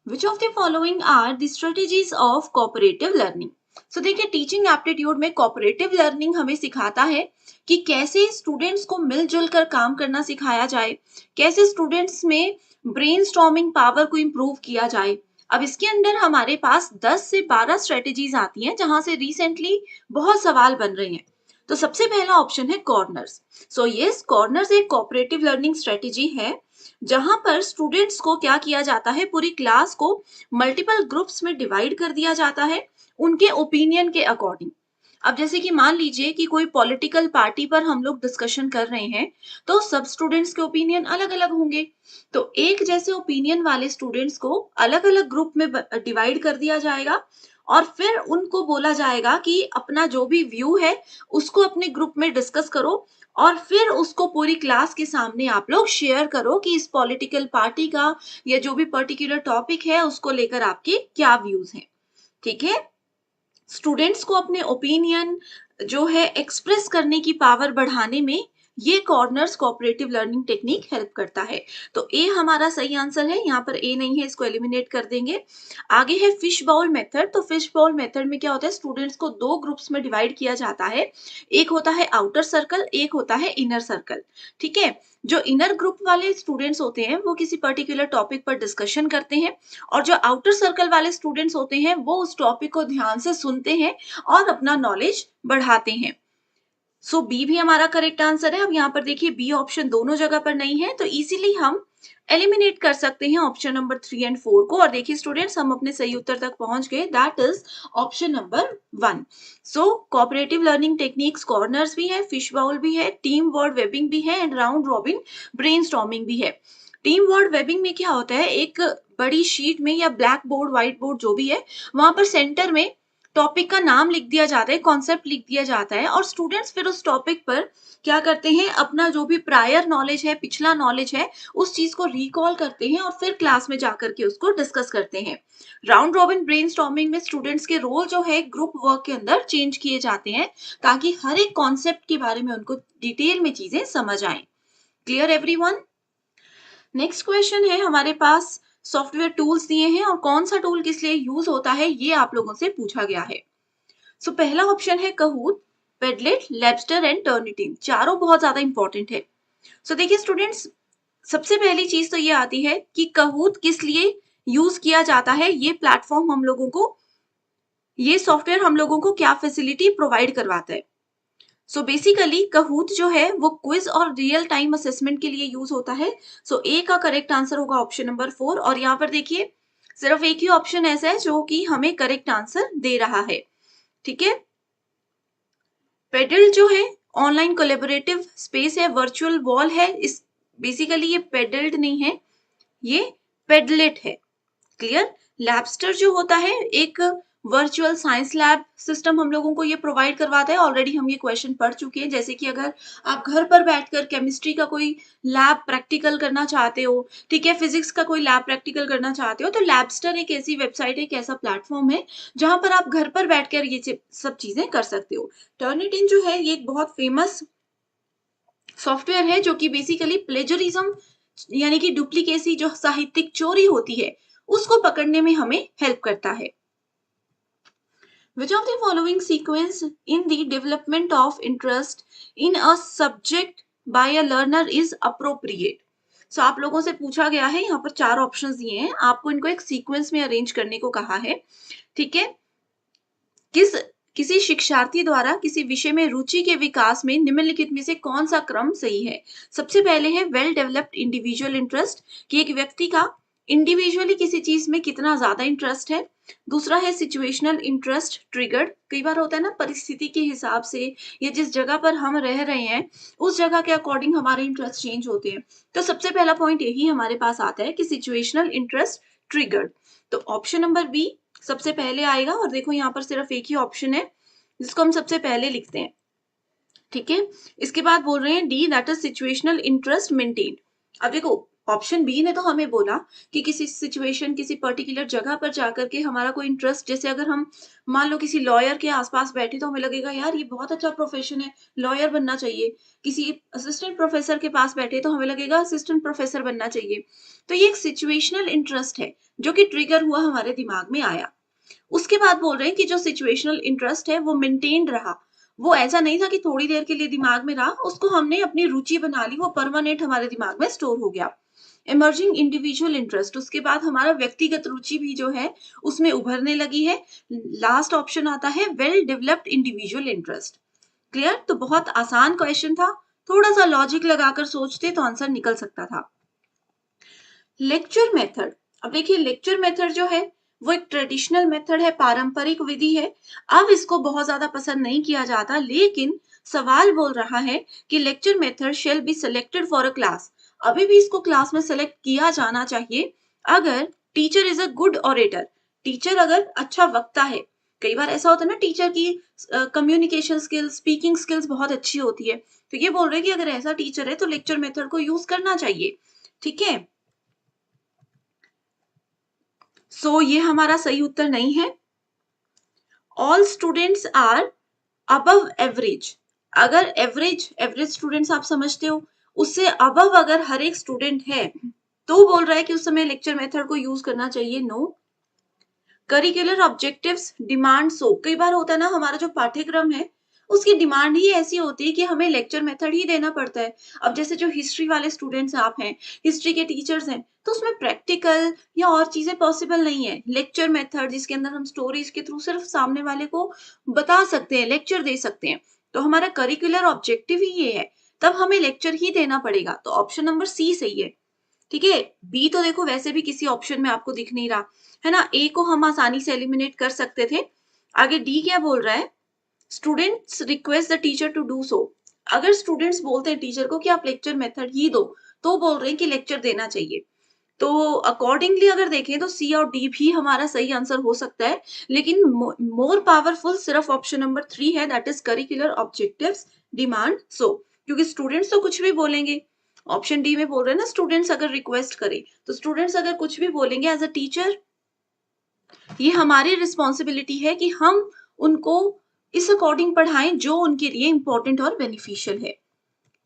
Which of the following are the strategies of cooperative learning. So देखिए, टीचिंग एप्टीट्यूड में कोऑपरेटिव लर्निंग हमें सिखाता है कि कैसे स्टूडेंट्स को मिलजुल कर काम करना सिखाया जाए, कैसे स्टूडेंट्स में ब्रेनस्टॉर्मिंग पावर को इम्प्रूव किया जाए। अब इसके अंदर हमारे पास 10 से 12 स्ट्रेटेजीज आती हैं जहां से रिसेंटली बहुत सवाल बन रहे हैं। तो सबसे पहला ऑप्शन है कॉर्नर्स। सो यस, कॉर्नर्स एक कोऑपरेटिव लर्निंग स्ट्रेटेजी है जहां पर स्टूडेंट्स को क्या किया जाता है, पूरी क्लास को मल्टीपल ग्रुप्स में डिवाइड कर दिया जाता है उनके ओपिनियन के अकॉर्डिंग। अब जैसे कि मान लीजिए कि कोई पॉलिटिकल पार्टी पर हम लोग डिस्कशन कर रहे हैं, तो सब स्टूडेंट्स के ओपिनियन अलग अलग होंगे, तो एक जैसे ओपिनियन वाले स्टूडेंट्स को अलग अलग ग्रुप में डिवाइड कर दिया जाएगा और फिर उनको बोला जाएगा कि अपना जो भी व्यू है उसको अपने ग्रुप में डिस्कस करो और फिर उसको पूरी क्लास के सामने आप लोग शेयर करो कि इस पॉलिटिकल पार्टी का या जो भी पर्टिकुलर टॉपिक है उसको लेकर आपके क्या व्यूज हैं। ठीक है। स्टूडेंट्स को अपने ओपिनियन जो है एक्सप्रेस करने की पावर बढ़ाने में ये corners cooperative learning technique help करता है। तो ए हमारा सही आंसर है, यहाँ पर ए नहीं है, इसको एलिमिनेट कर देंगे। आगे है फिश बाउल मेथड। तो फिश बाउल मेथड में क्या होता है, स्टूडेंट्स को दो ग्रुप्स में डिवाइड किया जाता है। एक होता है आउटर सर्कल, एक होता है इनर सर्कल। ठीक है। जो इनर ग्रुप वाले स्टूडेंट्स होते हैं वो किसी पर्टिकुलर टॉपिक पर डिस्कशन करते हैं, और जो आउटर सर्कल वाले स्टूडेंट्स होते हैं वो उस टॉपिक को ध्यान से सुनते हैं और अपना नॉलेज बढ़ाते हैं। सो बी भी हमारा करेक्ट आंसर है। अब यहाँ पर देखिए बी ऑप्शन दोनों जगह पर नहीं है, तो इजीली हम एलिमिनेट कर सकते हैं ऑप्शन नंबर 3 एंड 4 को। और देखिए स्टूडेंट्स, हम अपने सही उत्तर तक पहुंच गए, that is option number 1। So cooperative learning techniques corners भी है, फिश बाउल भी है, टीम वर्ड वेबिंग भी है, एंड राउंड रॉबिन ब्रेनस्टॉर्मिंग भी है। टीम वर्ड वेबिंग में क्या होता है, एक बड़ी शीट में या ब्लैक बोर्ड व्हाइट बोर्ड जो भी है, वहां पर सेंटर में टॉपिक का नाम लिख दिया जाता है, कॉन्सेप्ट लिख दिया जाता है, और स्टूडेंट्स फिर उस टॉपिक पर क्या करते हैं, अपना जो भी प्रायर नॉलेज है, पिछला नॉलेज है, उस चीज को रिकॉल करते हैं और फिर क्लास में जाकर के उसको डिस्कस करते हैं। राउंड रॉबिन ब्रेनस्टॉर्मिंग में स्टूडेंट्स के रोल जो है ग्रुप वर्क के अंदर चेंज किए जाते हैं, ताकि हर एक कॉन्सेप्ट के बारे में उनको डिटेल में चीजें समझ आए। Clear everyone? नेक्स्ट क्वेश्चन है हमारे पास, सॉफ्टवेयर टूल्स दिए हैं और कौन सा टूल किस लिए यूज होता है ये आप लोगों से पूछा गया है। सो पहला ऑप्शन है कहूट, पेडलेट, लैबस्टर एंड टर्निटिन। चारों बहुत ज्यादा इंपॉर्टेंट है। सो देखिए स्टूडेंट्स, सबसे पहली चीज तो ये आती है कि कहूट किस लिए यूज किया जाता है। ये प्लेटफॉर्म हम लोगों को, ये सॉफ्टवेयर हम लोगों को क्या फैसिलिटी प्रोवाइड करवाता है। सो बेसिकली कहूत जो है वो क्विज और रियल टाइम असेसमेंट के लिए यूज होता है। सो ए का करेक्ट आंसर होगा ऑप्शन नंबर 4। और यहाँ पर देखिए सिर्फ एक ही ऑप्शन ऐसा है जो कि हमें करेक्ट आंसर दे रहा है। ठीक है। पेडल जो है ऑनलाइन कोलेबोरेटिव स्पेस है, वर्चुअल वॉल है। इस बेसिकली ये पेडल्ड नहीं है, ये पेडलेट है। क्लियर? लैबस्टर जो होता है एक वर्चुअल साइंस लैब सिस्टम हम लोगों को ये प्रोवाइड करवाता है। ऑलरेडी हम ये क्वेश्चन पढ़ चुके हैं, जैसे कि अगर आप घर पर बैठकर केमिस्ट्री का कोई लैब प्रैक्टिकल करना चाहते हो, ठीक है, फिजिक्स का कोई लैब प्रैक्टिकल करना चाहते हो, तो लैबस्टर एक ऐसी वेबसाइट है, एक ऐसा प्लेटफॉर्म है जहां पर आप घर पर बैठकर ये सब चीजें कर सकते हो। टर्निटिन जो है ये एक बहुत फेमस सॉफ्टवेयर है जो कि बेसिकली प्लेजरिज्म यानी कि डुप्लीकेसी, जो साहित्यिक चोरी होती है, उसको पकड़ने में हमें हेल्प करता है। Which of the following sequence in the development of interest in a subject by a learner is appropriate? So आप लोगों से पूछा गया है, यहाँ पर 4 ऑप्शंस दिए हैं, आपको इनको एक सीक्वेंस में अरेंज करने को कहा है। ठीक है। किसी शिक्षार्थी द्वारा किसी विषय में रुचि के विकास में निम्नलिखित में से कौन सा क्रम सही है। सबसे पहले है वेल डेवलप्ड इंडिविजुअल इंटरेस्ट, कि एक व्यक्ति का इंडिविजुअली किसी चीज में कितना ज्यादा इंटरेस्ट है। दूसरा है सिचुएशनल इंटरेस्ट ट्रिगर्ड, कई बार होता है ना, परिस्थिति के हिसाब से या जिस जगह पर हम रह रहे हैं उस जगह के अकॉर्डिंग हमारे इंटरेस्ट चेंज होते हैं। तो सबसे पहला पॉइंट यही हमारे पास आता है कि सिचुएशनल इंटरेस्ट ट्रिगर्ड। तो ऑप्शन नंबर बी सबसे पहले आएगा। और देखो यहाँ पर सिर्फ एक ही ऑप्शन है जिसको हम सबसे पहले लिखते हैं। ठीक है। इसके बाद बोल रहे हैं D, that is situational interest maintain. अब देखो ऑप्शन बी ने तो हमें बोला कि किसी सिचुएशन, किसी पर्टिकुलर जगह पर जाकर के हमारा कोई इंटरेस्ट, जैसे अगर हम मान लो किसी लॉयर के आसपास बैठे तो हमें लगेगा यार ये बहुत अच्छा प्रोफेशन है, लॉयर बनना चाहिए। किसी असिस्टेंट प्रोफेसर के पास बैठे तो हमें लगेगा असिस्टेंट प्रोफेसर बनना चाहिए। तो ये एक सिचुएशनल इंटरेस्ट है जो कि ट्रिगर हुआ, हमारे दिमाग में आया। उसके बाद बोल रहे हैं कि जो सिचुएशनल इंटरेस्ट है वो मेंटेन रहा, वो ऐसा नहीं था कि थोड़ी देर के लिए दिमाग में रहा, उसको हमने अपनी रुचि बना ली, वो परमानेंट हमारे दिमाग में स्टोर हो गया। इमर्जिंग इंडिविजुअल इंटरेस्ट, उसके बाद हमारा व्यक्तिगत रुचि भी जो है उसमें उभरने लगी है। लास्ट ऑप्शन आता है well developed individual interest. Clear? तो बहुत आसान क्वेश्चन था, थोड़ा सा लॉजिक लगाकर सोचते तो आंसर निकल सकता था। लेक्चर मेथड, अब देखिए लेक्चर मेथड जो है वो एक ट्रेडिशनल मेथड है, पारंपरिक विधि है। अब इसको बहुत ज्यादा पसंद नहीं किया जाता, लेकिन सवाल बोल रहा है कि lecture method shall be selected for a class. अभी भी इसको क्लास में सेलेक्ट किया जाना चाहिए अगर teacher is a good orator, teacher अगर अच्छा वक्ता है, कई बार ऐसा होता है ना, टीचर की कम्युनिकेशन स्किल्स, स्पीकिंग स्किल्स बहुत अच्छी होती है, तो ये बोल रहे हैं कि अगर ऐसा टीचर है तो लेक्चर मेथड को यूज करना चाहिए। ठीक है, सो ये हमारा सही उत्तर नहीं है। All students are above average, अगर एवरेज एवरेज स्टूडेंट्स आप समझते हो, उससे अबव अगर हर एक स्टूडेंट है तो बोल रहा है कि उस समय लेक्चर मेथड को यूज करना चाहिए। नो। करिकुलर ऑब्जेक्टिव्स डिमांड, सो कई बार होता है ना, हमारा जो पाठ्यक्रम है उसकी डिमांड ही ऐसी होती है कि हमें लेक्चर मेथड ही देना पड़ता है। अब जैसे जो हिस्ट्री वाले स्टूडेंट्स आप हैं, हिस्ट्री के टीचर्स हैं, तो उसमें प्रैक्टिकल या और चीजें पॉसिबल नहीं है। लेक्चर मेथड जिसके अंदर हम स्टोरीज के थ्रू सिर्फ सामने वाले को बता सकते हैं, लेक्चर दे सकते हैं, तो हमारा करिकुलर ऑब्जेक्टिव ही ये है, तब हमें लेक्चर ही देना पड़ेगा। तो ऑप्शन नंबर सी सही है। ठीक है, बी तो देखो वैसे भी किसी ऑप्शन में आपको दिख नहीं रहा है ना, ए को हम आसानी से एलिमिनेट कर सकते थे। आगे डी क्या बोल रहा है, students request the teacher to do so, अगर स्टूडेंट्स बोलते हैं टीचर को कि आप लेक्चर मेथड ही दो, तो बोल रहे हैं कि लेक्चर देना चाहिए। तो अकॉर्डिंगली अगर देखें तो सी और डी भी हमारा सही आंसर हो सकता है, लेकिन मोर पावरफुल सिर्फ ऑप्शन नंबर 3 है, that is curricular objectives demand so, क्योंकि स्टूडेंट्स तो कुछ भी बोलेंगे। ऑप्शन डी में बोल रहे हैं ना, स्टूडेंट्स अगर रिक्वेस्ट करें, तो स्टूडेंट्स अगर कुछ भी बोलेंगे एज अ टीचर, ये हमारी रिस्पॉन्सिबिलिटी है कि हम उनको इस अकॉर्डिंग पढ़ाएं जो उनके लिए इंपॉर्टेंट और बेनिफिशियल है।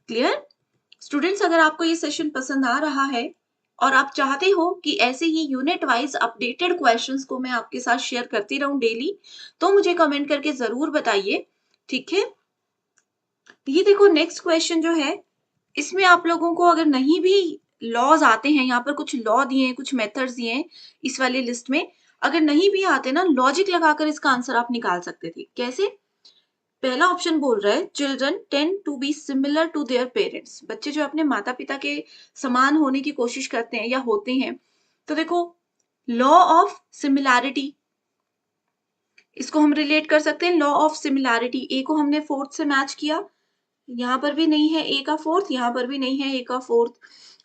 क्लियर स्टूडेंट्स, अगर आपको ये सेशन पसंद आ रहा है और आप चाहते हो कि ऐसे ही यूनिट वाइज अपडेटेड क्वेश्चंस को मैं आपके साथ शेयर करती रहूं डेली, तो मुझे कमेंट करके जरूर बताइए। ठीक है, ये देखो नेक्स्ट क्वेश्चन जो है, इसमें आप लोगों को अगर नहीं भी लॉज आते हैं, यहाँ पर कुछ लॉ दिए हैं, कुछ मेथड्स दिए हैं इस वाली लिस्ट में, अगर नहीं भी आते ना, लॉजिक लगाकर इसका आंसर आप निकाल सकते थे। कैसे? पहला ऑप्शन बोल रहा है children tend to be similar to their parents, बच्चे जो अपने माता पिता के समान होने की कोशिश करते हैं या होते हैं। तो देखो, लॉ ऑफ सिमिलैरिटी, इसको हम रिलेट कर सकते हैं। लॉ ऑफ सिमिलैरिटी, ए को हमने फोर्थ से मैच किया, यहाँ पर भी नहीं है ए का फोर्थ, यहाँ पर भी नहीं है ए का फोर्थ।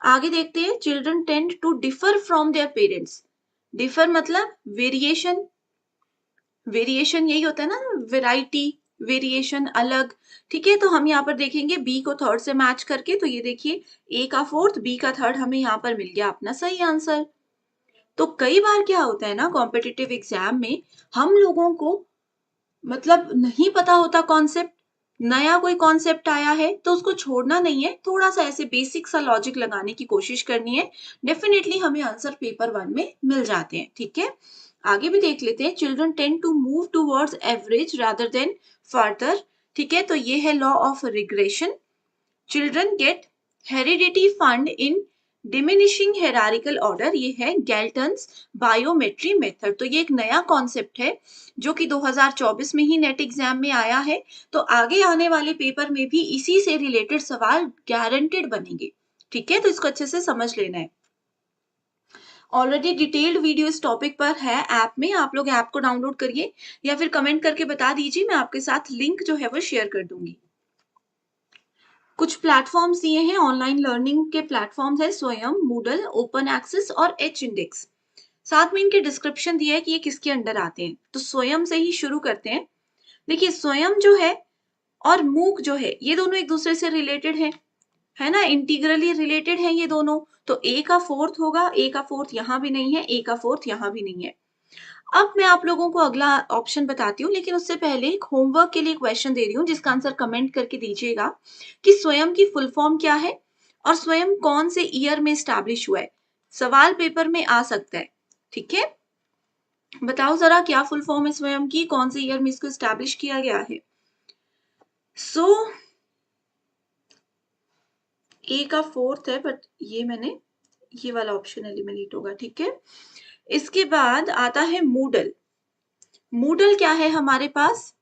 आगे देखते हैं, children tend to differ from their parents, differ मतलब वेरिएशन, वेरिएशन यही होता है ना, वेराइटी, वेरिएशन, अलग। ठीक है, तो हम यहाँ पर देखेंगे बी को थर्ड से मैच करके, तो ये देखिए ए का फोर्थ, बी का थर्ड, हमें यहाँ पर मिल गया अपना सही आंसर। तो कई बार क्या होता है ना, कॉम्पिटिटिव एग्जाम में हम लोगों को मतलब नहीं पता होता कॉन्सेप्ट, नया कोई कॉन्सेप्ट आया है तो उसको छोड़ना नहीं है, थोड़ा सा ऐसे बेसिक सा लॉजिक लगाने की कोशिश करनी है, डेफिनेटली हमें आंसर पेपर 1 में मिल जाते हैं। ठीक है, आगे भी देख लेते हैं, children tend to move towards average rather than further. ठीक है, तो ये है law of regression. Children get heredity fund in diminishing hierarchical order, ये है गैल्टन्स बायोमेट्री मेथड। तो ये एक नया कॉन्सेप्ट है जो कि 2024 में ही नेट एग्जाम में आया है, तो आगे आने वाले पेपर में भी इसी से रिलेटेड सवाल गारंटेड बनेंगे। ठीक है, तो इसको अच्छे से समझ लेना है। ऑलरेडी डिटेल्ड वीडियो इस टॉपिक पर है ऐप में, आप लोग ऐप को डाउनलोड करिए या फिर कमेंट करके बता दीजिए, मैं आपके साथ लिंक जो है वो शेयर कर दूंगी। कुछ प्लेटफॉर्म्स दिए हैं, ऑनलाइन लर्निंग के प्लेटफॉर्म्स है, स्वयं, मूडल, ओपन एक्सेस और एच इंडेक्स। साथ में इनके डिस्क्रिप्शन दिया है कि ये किसके अंडर आते हैं। तो स्वयं से ही शुरू करते हैं। देखिए, स्वयं जो है और मूक जो है, ये दोनों एक दूसरे से रिलेटेड है ना, इंटीग्रली रिलेटेड है ये दोनों। तो ए का फोर्थ होगा, ए का फोर्थ यहाँ भी नहीं है, ए का फोर्थ यहाँ भी नहीं है। अब मैं आप लोगों को अगला ऑप्शन बताती हूँ, लेकिन उससे पहले एक होमवर्क के लिए क्वेश्चन दे रही हूँ जिसका आंसर कमेंट करके दीजिएगा कि स्वयं की फुल फॉर्म क्या है और स्वयं कौन से ईयर में स्टैब्लिश हुआ है। सवाल पेपर में आ सकता है। ठीक है, बताओ जरा क्या फुल फॉर्म है स्वयं की, कौन से ईयर में इसको स्टैब्लिश किया गया है। सो ए का फोर्थ है, बट ये वाला ऑप्शन एलिमिनेट होगा। ठीक है, इसके बाद आता है मूडल। मूडल क्या है हमारे पास,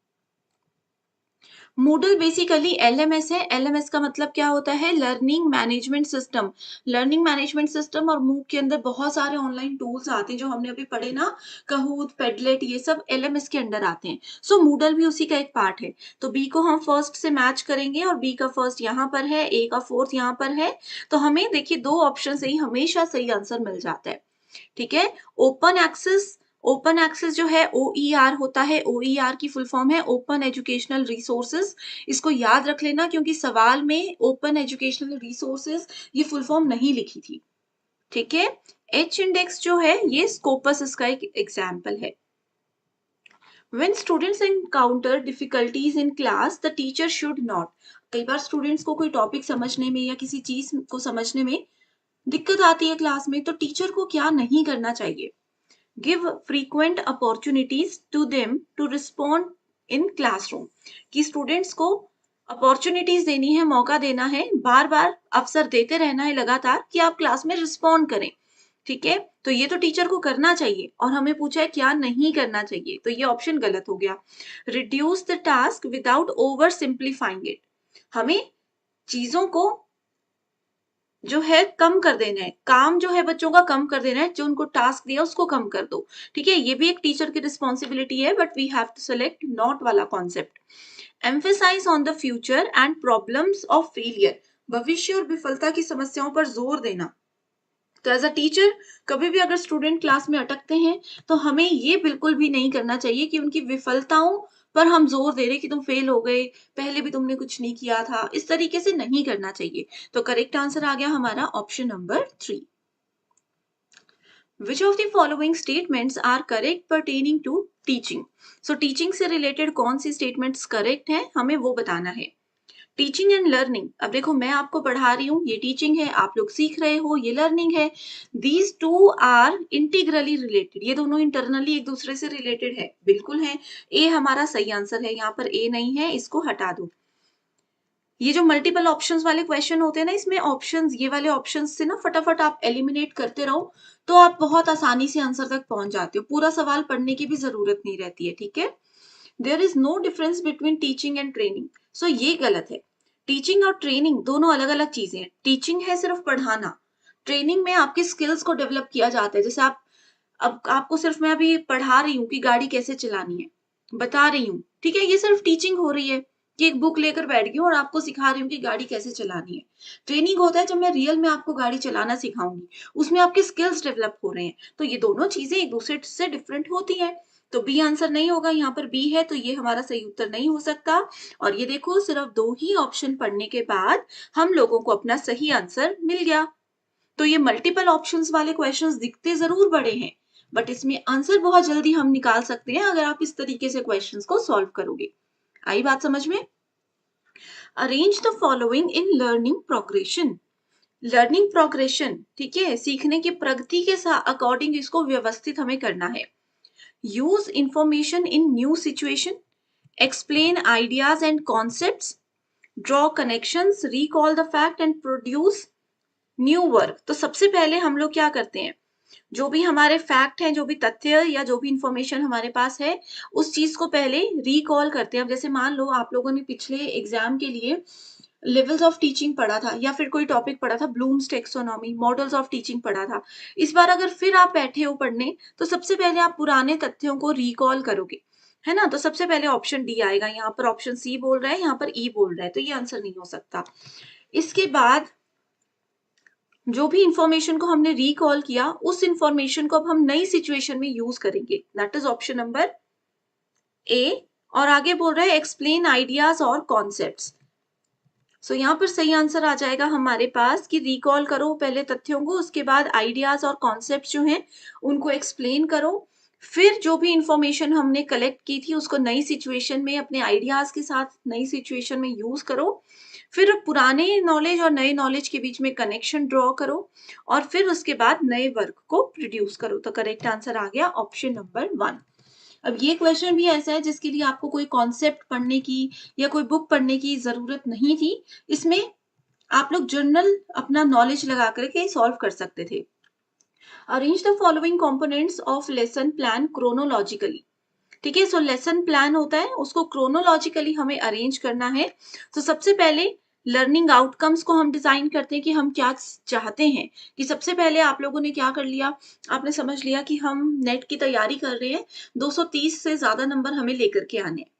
मूडल बेसिकली एलएमएस है। एलएमएस का मतलब क्या होता है, learning management system. Learning management system और मूक के अंदर बहुत सारे ऑनलाइन टूल्स आते हैं जो हमने अभी पढ़े ना, कहूत, पेडलेट, ये सब एलएमएस के अंडर आते हैं। सो मूडल भी उसी का एक पार्ट है। तो बी को हम फर्स्ट से मैच करेंगे और बी का फर्स्ट यहाँ पर है, ए का फोर्थ यहाँ पर है, तो हमें देखिए दो ऑप्शन से ही हमेशा सही आंसर मिल जाता है। ठीक है, ओपन एक्सेस ओपन एक्सेस जो है OER होता है, OER की फुल फॉर्म है ओपन एजुकेशनल रिसोर्सेज। इसको याद रख लेना क्योंकि सवाल में ओपन एजुकेशनल रिसोर्सेज ये फुल फॉर्म नहीं लिखी थी, ठीक है। H इंडेक्स जो है ये स्कोपस इसका एक एग्जाम्पल है। When students encounter difficulties in class, the teacher should not. कई बार स्टूडेंट्स को कोई टॉपिक समझने में या किसी चीज को समझने में दिक्कत आती है क्लास में, तो टीचर को क्या नहीं करना चाहिए? Give frequent opportunities to them to respond in classroom, कि स्टूडेंट्स को अपॉर्चुनिटीज देनी है, मौका देना है, बार बार अवसर देते रहना है लगातार कि आप क्लास में रिस्पॉन्ड करें, ठीक है। तो ये तो टीचर को करना चाहिए और हमें पूछा है क्या नहीं करना चाहिए, तो ये ऑप्शन गलत हो गया। Reduce the task without over simplifying it, हमें चीजों को जो है कम कर देना है, काम जो है बच्चों का कम कर देना है, जो उनको टास्क दिया उसको कम कर दो, ठीक है। ये भी एक टीचर की रिस्पॉन्सिबिलिटी है, but we have to select not वाला concept. Emphasise on the future and problems of failure, भविष्य और विफलता की समस्याओं पर जोर देना। तो एज अ टीचर कभी भी अगर स्टूडेंट क्लास में अटकते हैं तो हमें ये बिल्कुल भी नहीं करना चाहिए कि उनकी विफलताओं पर हम जोर दे रहे कि तुम फेल हो गए, पहले भी तुमने कुछ नहीं किया था, इस तरीके से नहीं करना चाहिए। तो करेक्ट आंसर आ गया हमारा option number 3। Which of the following statements are correct pertaining to teaching? So teaching से related कौन सी statements correct हैं, हमें वो बताना है। टीचिंग एंड लर्निंग, अब देखो मैं आपको पढ़ा रही हूँ, ये टीचिंग है, आप लोग सीख रहे हो, ये लर्निंग है। These two are integrally related, ये दोनों इंटरनली एक दूसरे से रिलेटेड है, बिल्कुल है। ए हमारा सही आंसर है, यहाँ पर ए नहीं है, इसको हटा दो। ये जो मल्टीपल ऑप्शंस वाले क्वेश्चन होते हैं ना, इसमें ऑप्शंस, ये वाले ऑप्शंस से ना फटाफट आप एलिमिनेट करते रहो तो आप बहुत आसानी से आंसर तक पहुंच जाते हो, पूरा सवाल पढ़ने की भी जरूरत नहीं रहती है, ठीक है। There is no difference between teaching and training, so ये गलत है। टीचिंग और ट्रेनिंग दोनों अलग अलग चीजें हैं। टीचिंग है सिर्फ पढ़ाना, ट्रेनिंग में आपकी स्किल्स को डेवलप किया जाता है। जैसे आप, अब आपको सिर्फ मैं अभी पढ़ा रही हूँ कि गाड़ी कैसे चलानी है, बता रही हूँ, ठीक है, ये सिर्फ टीचिंग हो रही है कि एक बुक लेकर बैठ गई और आपको सिखा रही हूँ कि गाड़ी कैसे चलानी है। ट्रेनिंग होता है जब मैं रियल में आपको गाड़ी चलाना सिखाऊंगी, उसमें आपके स्किल्स डेवलप हो रहे हैं। तो ये दोनों चीजें एक दूसरे से डिफरेंट होती हैं। तो बी आंसर नहीं होगा, यहाँ पर बी है, तो ये हमारा सही उत्तर नहीं हो सकता। और ये देखो सिर्फ 2 ही ऑप्शन पढ़ने के बाद हम लोगों को अपना सही आंसर मिल गया। तो ये मल्टीपल ऑप्शंस वाले क्वेश्चंस दिखते जरूर बड़े हैं, बट इसमें आंसर बहुत जल्दी हम निकाल सकते हैं अगर आप इस तरीके से क्वेश्चंस को सॉल्व करोगे। आई बात समझ में? Arrange the following in learning progression, learning progression, ठीक है, सीखने की प्रगति के साथ अकॉर्डिंग इसको व्यवस्थित हमें करना है। Use information in new situation, explain ideas and concepts, draw connections, recall the fact and produce new work। तो सबसे पहले हम लोग क्या करते हैं, जो भी हमारे फैक्ट हैं, जो भी तथ्य या जो भी इंफॉर्मेशन हमारे पास है, उस चीज को पहले रिकॉल करते हैं। अब जैसे मान लो आप लोगों ने पिछले एग्जाम के लिए लेवल्स ऑफ टीचिंग पढ़ा था या फिर कोई टॉपिक पढ़ा था, blooms taxonomy, models of teaching पढ़ा था। इस बार अगर फिर आप बैठे हो पढ़ने, तो सबसे पहले आप पुराने तथ्यों को रिकॉल करोगे, है ना। तो सबसे पहले ऑप्शन डी आएगा, यहाँ पर ऑप्शन सी बोल रहा है, यहाँ पर ई बोल रहा है, तो ये आंसर नहीं हो सकता। इसके बाद जो भी इंफॉर्मेशन को हमने रिकॉल किया, उस इंफॉर्मेशन को अब हम नई सिचुएशन में यूज करेंगे, that is option number A. और आगे बोल रहा है एक्सप्लेन आइडियाज और कॉन्सेप्ट्स। सो यहाँ पर सही आंसर आ जाएगा हमारे पास कि रिकॉल करो पहले तथ्यों को, उसके बाद आइडियाज और कॉन्सेप्ट जो हैं उनको एक्सप्लेन करो, फिर जो भी इंफॉर्मेशन हमने कलेक्ट की थी उसको नई सिचुएशन में अपने आइडियाज के साथ नई सिचुएशन में यूज करो, फिर पुराने नॉलेज और नए नॉलेज के बीच में कनेक्शन ड्रॉ करो, और फिर उसके बाद नए वर्क को प्रोड्यूस करो। तो करेक्ट आंसर आ गया ऑप्शन नंबर 1। अब ये क्वेश्चन भी ऐसा है जिसके लिए आपको कोई कॉन्सेप्ट पढ़ने की या कोई बुक पढ़ने की जरूरत नहीं थी, इसमें आप लोग जर्नल अपना नॉलेज लगा करके सॉल्व कर सकते थे। Arrange the following components of lesson plan chronologically, ठीक है। सो लेसन प्लान होता है, उसको क्रोनोलॉजिकली हमें अरेंज करना है। तो सबसे पहले लर्निंग आउटकम्स को हम डिजाइन करते हैं कि हम क्या चाहते हैं, कि सबसे पहले आप लोगों ने क्या कर लिया, आपने समझ लिया कि हम नेट की तैयारी कर रहे हैं, 230 से ज्यादा नंबर हमें लेकर के आने हैं,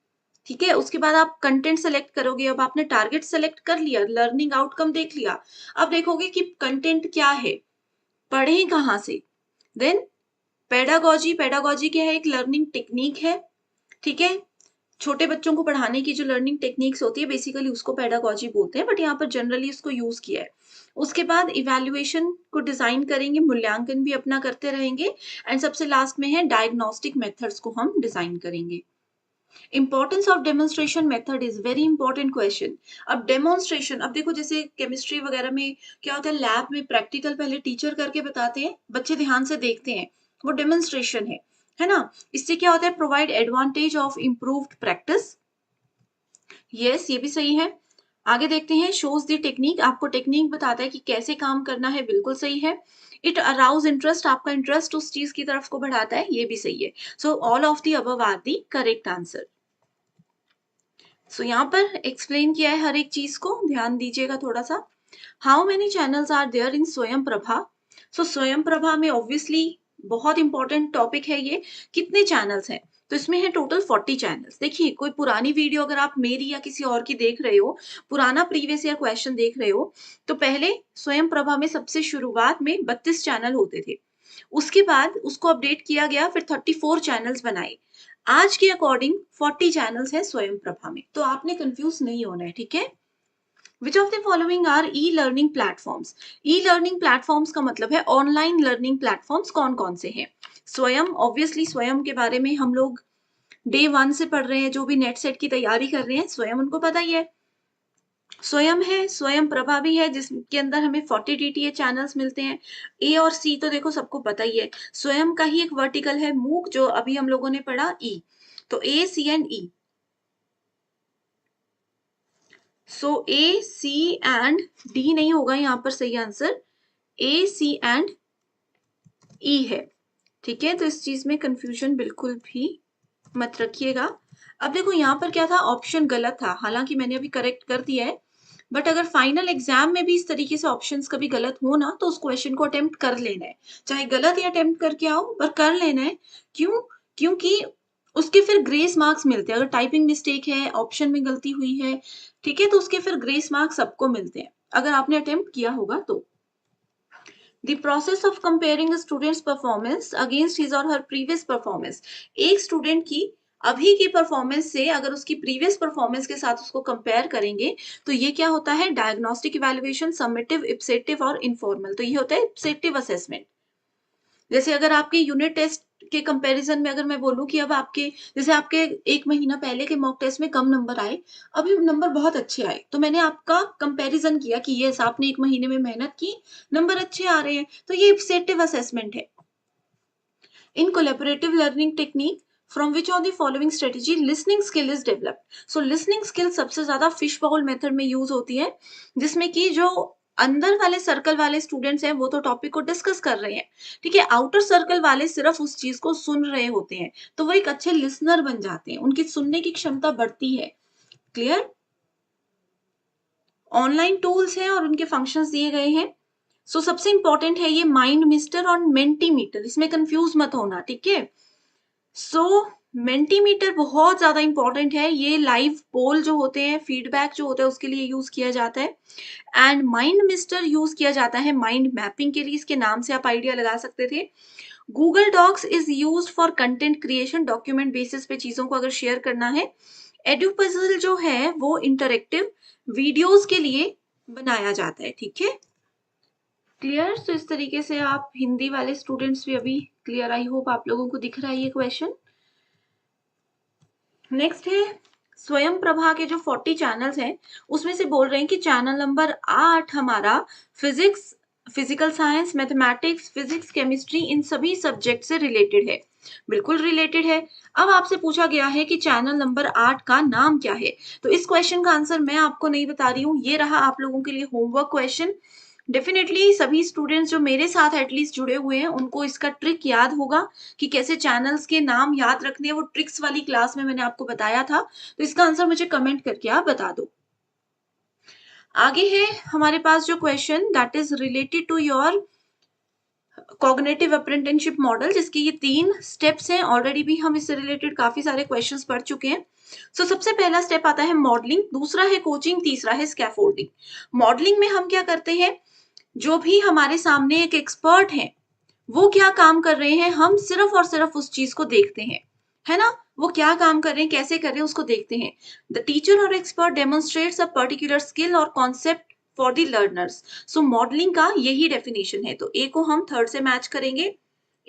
ठीक है। उसके बाद आप कंटेंट सेलेक्ट करोगे, अब आपने टारगेट सेलेक्ट कर लिया, लर्निंग आउटकम देख लिया, अब देखोगे कि कंटेंट क्या है, पढ़ें कहाँ से। देन पेडागोजी, पेडागोजी क्या है? एक लर्निंग टेक्निक है, ठीक है? छोटे बच्चों को पढ़ाने की जो लर्निंग टेक्निक्स होती है बेसिकली उसको पेडागोजी बोलते हैं, बट यहाँ पर जनरली इसको यूज किया है। उसके बाद इवैल्यूएशन को डिजाइन करेंगे, मूल्यांकन भी अपना करते रहेंगे, एंड सबसे लास्ट में है डायग्नोस्टिक मेथड्स को हम डिजाइन करेंगे। Importance of demonstration method is very important question. अब डेमोन्स्ट्रेशन, अब देखो जैसे केमिस्ट्री वगैरह में क्या होता है, लैब में प्रैक्टिकल पहले टीचर करके बताते हैं, बच्चे ध्यान से देखते हैं, वो डेमोन्स्ट्रेशन है ना? इससे क्या होता है? Provide advantage of improved practice. Yes, ये भी सही है। आगे देखते हैं, शोज द टेक्निक, आपको टेक्निक बताता है कि कैसे काम करना है, बिल्कुल सही है। इट अराउज इंटरेस्ट, आपका इंटरेस्ट उस चीज की तरफ को बढ़ाता है, ये भी सही है। So all of the above are the correct answer. So यहाँ पर एक्सप्लेन किया है हर एक चीज को, ध्यान दीजिएगा थोड़ा सा। How many channels are there in Swayam Prabha? सो स्वयं प्रभा में ऑब्वियसली बहुत इंपॉर्टेंट टॉपिक है ये, कितने चैनल्स हैं? तो इसमें है टोटल 40 चैनल्स। देखिए, कोई पुरानी वीडियो अगर आप मेरी या किसी और की देख रहे हो, पुराना प्रीवियस ईयर क्वेश्चन देख रहे हो, तो पहले स्वयं प्रभा में सबसे शुरुआत में 32 चैनल होते थे, उसके बाद उसको अपडेट किया गया, फिर 34 चैनल्स बनाए। आज के अकॉर्डिंग 40 चैनल्स है स्वयं प्रभा में, तो आपने कंफ्यूज नहीं होना है, ठीक है? Which of the following R e learning platforms? E learning platforms का मतलब है ऑनलाइन लर्निंग प्लेटफॉर्म्स कौन कौन से हैं? स्वयं, ऑब्वियसली स्वयं के बारे में हम लोग डे 1 से पढ़ रहे हैं, जो भी नेट सेट की तैयारी कर रहे हैं, स्वयं उनको पता ही है। स्वयं है, स्वयं प्रभा भी है, जिसके अंदर हमें 40 DTA चैनल्स मिलते हैं। ए और सी तो देखो सबको पता ही है। स्वयं का ही एक वर्टिकल है मूक, जो अभी हम लोगों ने पढ़ा, ई। तो A, C and E. So A, C and D नहीं होगा यहाँ पर सही आंसर, ए, सी एंड ई है, ठीक है? तो इस चीज में कंफ्यूजन बिल्कुल भी मत रखिएगा। अब देखो यहाँ पर क्या था, ऑप्शन गलत था, हालांकि मैंने अभी करेक्ट कर दिया है, बट अगर फाइनल एग्जाम में भी इस तरीके से ऑप्शंस कभी गलत हो ना, तो उस क्वेश्चन को अटेम्प्ट कर लेना है, चाहे गलत ही अटेम्प्ट करके आओ, पर कर लेना है। क्यों? क्योंकि उसके फिर ग्रेस मार्क्स मिलते हैं। अगर टाइपिंग मिस्टेक है, ऑप्शन में गलती हुई है, ठीक है, तो उसके फिर ग्रेस मार्क्स सबको मिलते हैं, अगर आपने अटेम्प्ट किया होगा तो। The process of comparing a student's performance against his or her previous performance, एक स्टूडेंट की अभी की परफॉर्मेंस से अगर उसकी प्रीवियस परफॉर्मेंस के साथ उसको कंपेयर करेंगे, तो ये क्या होता है? डायग्नोस्टिक इवैल्यूएशन, समेटिव, इप्सेटिव और इनफॉर्मल। तो ये होता है इप्सेटिव असेसमेंट। जैसे अगर आपके यूनिट टेस्ट के कंपैरिजन में अगर मैं बोलूं कि अब आपके, जैसे आपके 1 महीना पहले के मॉक टेस्ट में कम नंबर आए, अभी नंबर बहुत अच्छे आए, तो मैंने आपका कंपैरिजन किया कि ये आपने 1 महीने में मेहनत की, नंबर अच्छे आ रहे हैं, तो ये इप्सेटिव असेसमेंट है। In collaborative learning technique, from which of the following strategy listening skill is developed? So listening skill सबसे ज्यादा फिश बाउल मेथड में यूज होती है, जिसमें कि जो अंदर वाले सर्कल वाले स्टूडेंट्स हैं वो तो टॉपिक को डिस्कस कर रहे हैं, ठीक है, आउटर सर्कल वाले सिर्फ उस चीज को सुन रहे होते हैं, तो वो एक अच्छे लिसनर बन जाते हैं, उनकी सुनने की क्षमता बढ़ती है। क्लियर? ऑनलाइन टूल्स हैं और उनके फंक्शंस दिए गए हैं। सो सबसे इंपॉर्टेंट है ये माइंड मिस्टर और मेंटीमीटर, इसमें कंफ्यूज मत होना, ठीक है? सो मेंटीमीटर बहुत ज्यादा इंपॉर्टेंट है, ये लाइव पोल जो होते हैं, फीडबैक जो होता है, उसके लिए यूज किया जाता है। एंड माइंड मिस्टर यूज किया जाता है माइंड मैपिंग के लिए, इसके नाम से आप आइडिया लगा सकते थे। Google Docs is used for content creation, document basis पे चीजों को अगर शेयर करना है। एडुपजल जो है वो इंटरेक्टिव वीडियोस के लिए बनाया जाता है, ठीक है? क्लियर? तो इस तरीके से आप हिंदी वाले स्टूडेंट्स भी अभी क्लियर, आई होप आप लोगों को दिख रहा है ये क्वेश्चन। नेक्स्ट है स्वयं प्रभा के जो 40 चैनल्स हैं, उसमें से बोल रहे हैं कि चैनल नंबर 8 हमारा physics, physical science, mathematics, physics, chemistry, इन सभी सब्जेक्ट से रिलेटेड है। बिल्कुल रिलेटेड है। अब आपसे पूछा गया है कि चैनल नंबर 8 का नाम क्या है, तो इस क्वेश्चन का आंसर मैं आपको नहीं बता रही हूँ, ये रहा आप लोगों के लिए होमवर्क क्वेश्चन। डेफिनेटली सभी स्टूडेंट्स जो मेरे साथ एटलीस्ट जुड़े हुए हैं, उनको इसका ट्रिक याद होगा कि कैसे चैनल्स के नाम याद रखने हैं, वो ट्रिक्स वाली क्लास में मैंने आपको बताया था। तो इसका आंसर मुझे कमेंट करके आप बता दो। आगे है हमारे पास जो question that is related to your cognitive apprenticeship model, जिसके ये 3 स्टेप्स हैं। ऑलरेडी भी हम इससे रिलेटेड काफी सारे क्वेश्चंस पढ़ चुके हैं। सो सबसे पहला स्टेप आता है मॉडलिंग, दूसरा है कोचिंग, तीसरा है स्कैफोल्डिंग। मॉडलिंग में हम क्या करते हैं, जो भी हमारे सामने एक एक्सपर्ट है वो क्या काम कर रहे हैं, हम सिर्फ और सिर्फ उस चीज को देखते हैं, है ना? वो क्या काम कर रहे हैं, कैसे कर रहे हैं, उसको देखते हैं। The teacher or expert demonstrates a particular skill or concept for the learners. So modeling का यही डेफिनेशन है। तो ए को हम थर्ड से मैच करेंगे।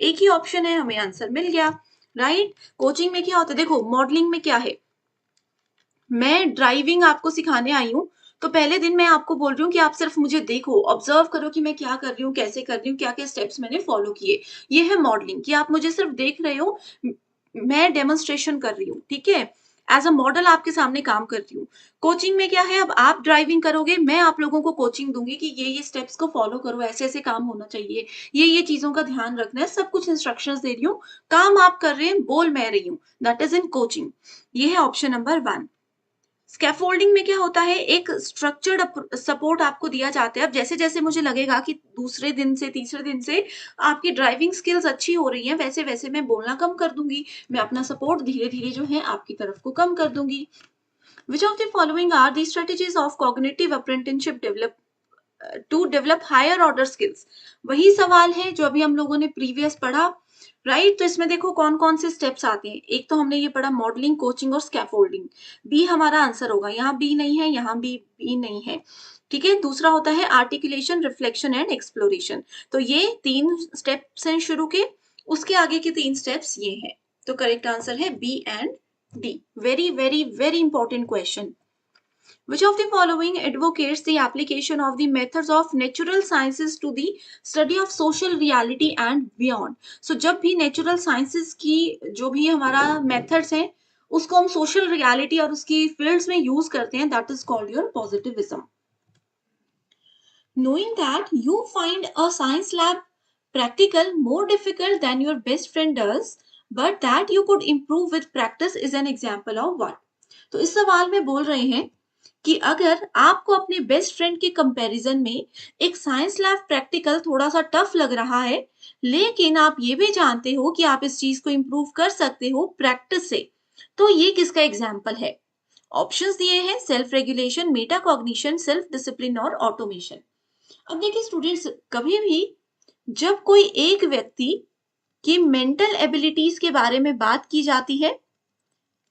एक ही ऑप्शन है, हमें आंसर मिल गया, राइट। कोचिंग में क्या होता है, देखो मॉडलिंग में क्या है, मैं ड्राइविंग आपको सिखाने आई हूँ, तो पहले दिन मैं आपको बोल रही हूँ कि आप सिर्फ मुझे देखो, ऑब्जर्व करो कि मैं क्या कर रही हूँ, कैसे कर रही हूँ, क्या-क्या स्टेप्स मैंने फॉलो किए। ये है मॉडलिंग, कि आप मुझे सिर्फ देख रहे हो, मैं डेमोन्स्ट्रेशन कर रही हूँ, ठीक है? एज़ अ मॉडल आपके सामने काम कर रही हूँ। कोचिंग में क्या है, अब आप ड्राइविंग करोगे, मैं आप लोगों को कोचिंग दूँगी कि ये स्टेप्स को फॉलो करो, ऐसे-ऐसे काम होना चाहिए, ये चीज़ों का ध्यान रखना है, सब कुछ इंस्ट्रक्शंस दे रही हूँ, काम आप कर रहे हैं, बोल मैं रही हूँ, दैट इज़ इन कोचिंग। ये है ऑप्शन नंबर 1। स्कैफोल्डिंग में क्या होता है, एक स्ट्रक्चर्ड सपोर्ट आपको दिया जाता है। अब जैसे-जैसे मुझे लगेगा कि दूसरे दिन से, तीसरे दिन से आपकी ड्राइविंग स्किल्स अच्छी हो रही हैं, वैसे-वैसे मैं बोलना कम कर दूँगी। मैं अपना सपोर्ट धीरे-धीरे जो है आपकी तरफ को कम कर दूँगी। Which of the following are the strategies of cognitive apprenticeship to develop higher order skills? वही सवाल है जो अभी हम लोगों ने प्रीवियस पढ़ा, राइट। तो इसमें देखो कौन कौन से स्टेप्स आते हैं। एक तो हमने ये पढ़ा मॉडलिंग, कोचिंग और स्कैफोल्डिंग। बी हमारा आंसर होगा, यहाँ बी नहीं है, यहाँ बी नहीं है, ठीक है। दूसरा होता है आर्टिकुलेशन, रिफ्लेक्शन एंड एक्सप्लोरेशन। तो ये 3 स्टेप्स हैं शुरू के, उसके आगे के 3 स्टेप्स ये हैं। तो करेक्ट आंसर है B and D. Very very very important question. Which of the following advocates the application of the methods of natural sciences to the study of social reality and beyond? So जब भी natural sciences की जो भी हमारा methods हैं, उसको हम social reality और उसकी fields में use करते हैं, that is called your positivism. Knowing that you find a science lab practical more difficult than your best friend does, but that you could improve with practice is an example of what? तो इस सवाल में बोल रहे हैं कि अगर आपको अपने बेस्ट फ्रेंड के कंपैरिजन में एक साइंस लैब प्रैक्टिकल थोड़ा सा टफ लग रहा है, लेकिन आप ये भी जानते हो कि आप इस चीज को इम्प्रूव कर सकते हो प्रैक्टिस से, तो ये किसका एग्जाम्पल है? ऑप्शंस दिए हैं self regulation, Meta cognition, self discipline और ऑटोमेशन। अब देखिए स्टूडेंट्स, कभी भी जब कोई एक व्यक्ति की मेंटल एबिलिटीज के बारे में बात की जाती है,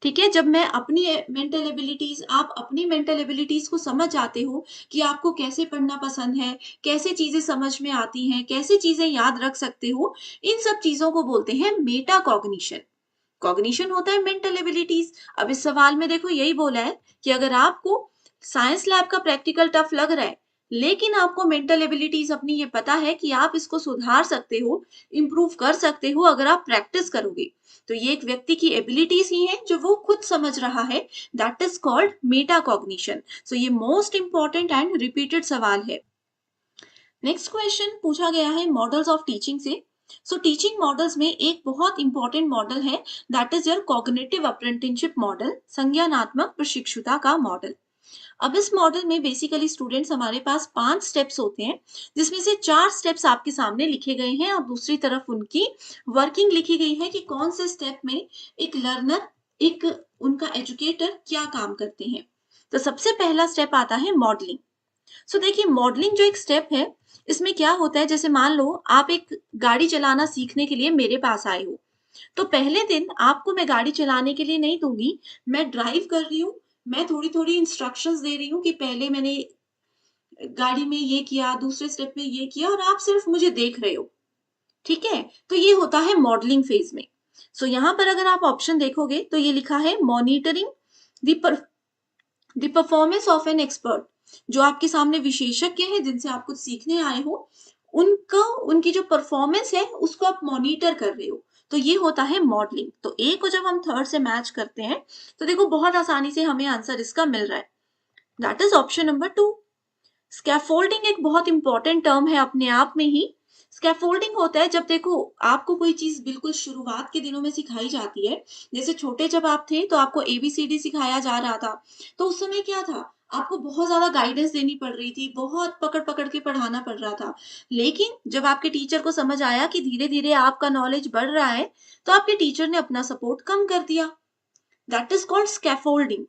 ठीक है, जब मैं अपनी मेंटल एबिलिटीज, आप अपनी मेंटल एबिलिटीज को समझ जाते हो कि आपको कैसे पढ़ना पसंद है, कैसे चीजें समझ में आती हैं, कैसे चीजें याद रख सकते हो, इन सब चीजों को बोलते हैं मेटा कॉग्निशन। कॉग्निशन होता है मेंटल एबिलिटीज। अब इस सवाल में देखो यही बोला है कि अगर आपको साइंस लैब का प्रैक्टिकल टफ लग रहा है, लेकिन आपको मेंटल एबिलिटीज अपनी ये पता है कि आप इसको सुधार सकते हो, इंप्रूव कर सकते हो अगर आप प्रैक्टिस करोगे, तो ये एक व्यक्ति की एबिलिटीज ही है जो वो खुद समझ रहा है, that is called metacognition. So ये मोस्ट इंपॉर्टेंट एंड रिपीटेड सवाल है। नेक्स्ट क्वेश्चन पूछा गया है मॉडल्स ऑफ टीचिंग से। सो टीचिंग मॉडल्स में एक बहुत इंपॉर्टेंट मॉडल है, that is your cognitive apprenticeship model, संज्ञानात्मक प्रशिक्षुता का मॉडल। अब इस मॉडल में बेसिकली स्टूडेंट्स हमारे पास 5 स्टेप्स होते हैं, जिसमें से 4 स्टेप्स आपके सामने लिखे गए हैं और दूसरी तरफ उनकी वर्किंग लिखी गई है कि कौन से स्टेप में एक लर्नर, एक उनका एजुकेटर क्या काम करते हैं। तो सबसे पहला स्टेप आता है मॉडलिंग। सो देखिए मॉडलिंग जो एक स्टेप है, इसमें क्या होता है, जैसे मान लो आप एक गाड़ी चलाना सीखने के लिए मेरे पास आए हो, तो पहले दिन आपको मैं गाड़ी चलाने के लिए नहीं दूंगी, मैं ड्राइव कर रही हूँ, मैं थोड़ी-थोड़ी इंस्ट्रक्शंस दे रही हूँ कि पहले मैंने गाड़ी में ये किया, दूसरे स्टेप में ये किया और आप सिर्फ मुझे देख रहे हो, ठीक है? तो ये होता है मॉडलिंग फेज में। सो यहाँ पर अगर आप ऑप्शन देखोगे तो ये लिखा है monitoring the the performance of an expert. जो आपके सामने विशेषज्ञ हैं जिनसे आप कुछ सीखने आए हो, उनको, उनकी जो परफॉर्मेंस है उसको आप मॉनिटर कर रहे हो, तो ये होता है मॉडलिंग। तो ए को जब हम थर्ड से मैच करते हैं, तो देखो बहुत आसानी से हमें आंसर इसका मिल रहा है, that is option number 2। Scaffolding एक बहुत इंपॉर्टेंट टर्म है अपने आप में ही। स्कैफोल्डिंग होता है जब देखो आपको कोई चीज बिल्कुल शुरुआत के दिनों में सिखाई जाती है, जैसे छोटे जब आप थे तो आपको एबीसीडी सिखाया जा रहा था, तो उस समय क्या था, आपको बहुत ज्यादा गाइडेंस देनी पड़ रही थी, बहुत पकड़ पकड़ के पढ़ाना पड़ रहा था। लेकिन जब आपके टीचर को समझ आया कि धीरे धीरे आपका नॉलेज बढ़ रहा है, तो आपके टीचर ने अपना सपोर्ट कम कर दिया, that is called scaffolding.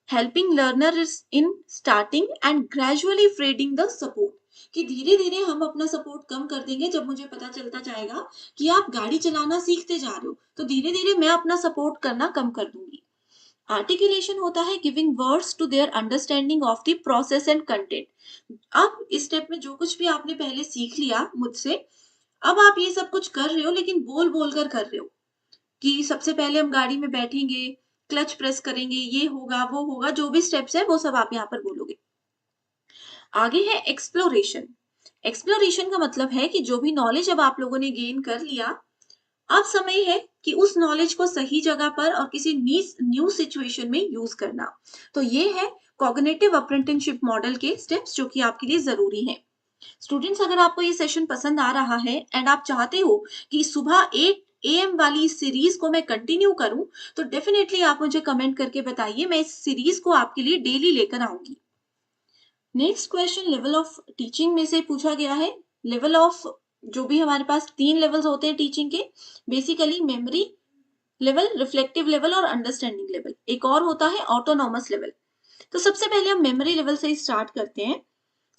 Helping learner is in starting and gradually fading the support, कि धीरे धीरे हम अपना सपोर्ट कम कर देंगे। जब मुझे पता चलता जाएगा कि आप गाड़ी चलाना सीखते जा रहे हो, तो धीरे धीरे मैं अपना सपोर्ट करना कम कर दूंगी। आर्टिकुलेशन होता है giving words to their understanding of the process and content. अब इस स्टेप में जो कुछ भी आपने पहले सीख लिया मुझसे, अब आप ये सब कुछ कर रहे हो लेकिन बोल बोल कर रहे हो कि सबसे पहले हम गाड़ी में बैठेंगे, क्लच प्रेस करेंगे, ये होगा, वो होगा, जो भी स्टेप्स है वो सब आप यहाँ पर बोलोगे। आगे है एक्सप्लोरेशन। एक्सप्लोरेशन का मतलब है कि जो भी नॉलेज अब आप लोगों ने गेन कर लिया, अब समय है कि उस नॉलेज को सही जगह पर और किसी न्यू सिचुएशन में यूज करना। तो ये है कॉग्निटिव अप्रेंटिसशिप मॉडल के स्टेप्स जो कि आपके लिए जरूरी हैं। स्टूडेंट्स, अगर आपको ये सेशन पसंद आ रहा है एंड आप चाहते हो कि सुबह 8 AM वाली इस सीरीज को मैं कंटिन्यू करूं, तो डेफिनेटली आप मुझे कमेंट करके बताइए, मैं इस सीरीज को आपके लिए डेली लेकर आऊंगी। Next question level of teaching में से पूछा गया है। लेवल ऑफ, जो भी हमारे पास 3 लेवल्स होते हैं टीचिंग के, basically memory level, reflective level और अंडरस्टैंडिंग लेवल। एक और होता है ऑटोनॉमस लेवल। तो सबसे पहले हम मेमोरी लेवल से स्टार्ट करते हैं।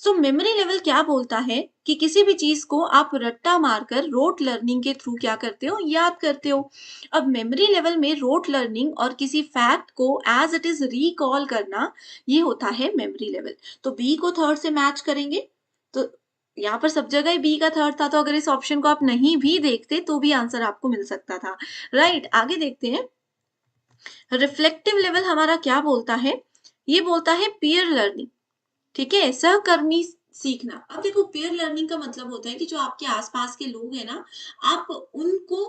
सो मेमोरी लेवल क्या बोलता है कि किसी भी चीज को आप रट्टा मारकर रोट लर्निंग के थ्रू क्या करते हो, याद करते हो। अब मेमोरी लेवल में रोट लर्निंग और किसी फैक्ट को एज इट इज रिकॉल करना, ये होता है मेमोरी लेवल। तो बी को थर्ड से मैच करेंगे, तो यहाँ पर सब जगह बी का थर्ड था, तो अगर इस ऑप्शन को आप नहीं भी देखते तो भी आंसर आपको मिल सकता था। राइट, आगे देखते हैं। रिफ्लेक्टिव लेवल हमारा क्या बोलता है, ये बोलता है पीयर लर्निंग। ठीक है, सहकर्मी सीखना। अब देखो, पीयर लर्निंग का मतलब होता है कि जो आपके आसपास के लोग हैं ना, आप उनको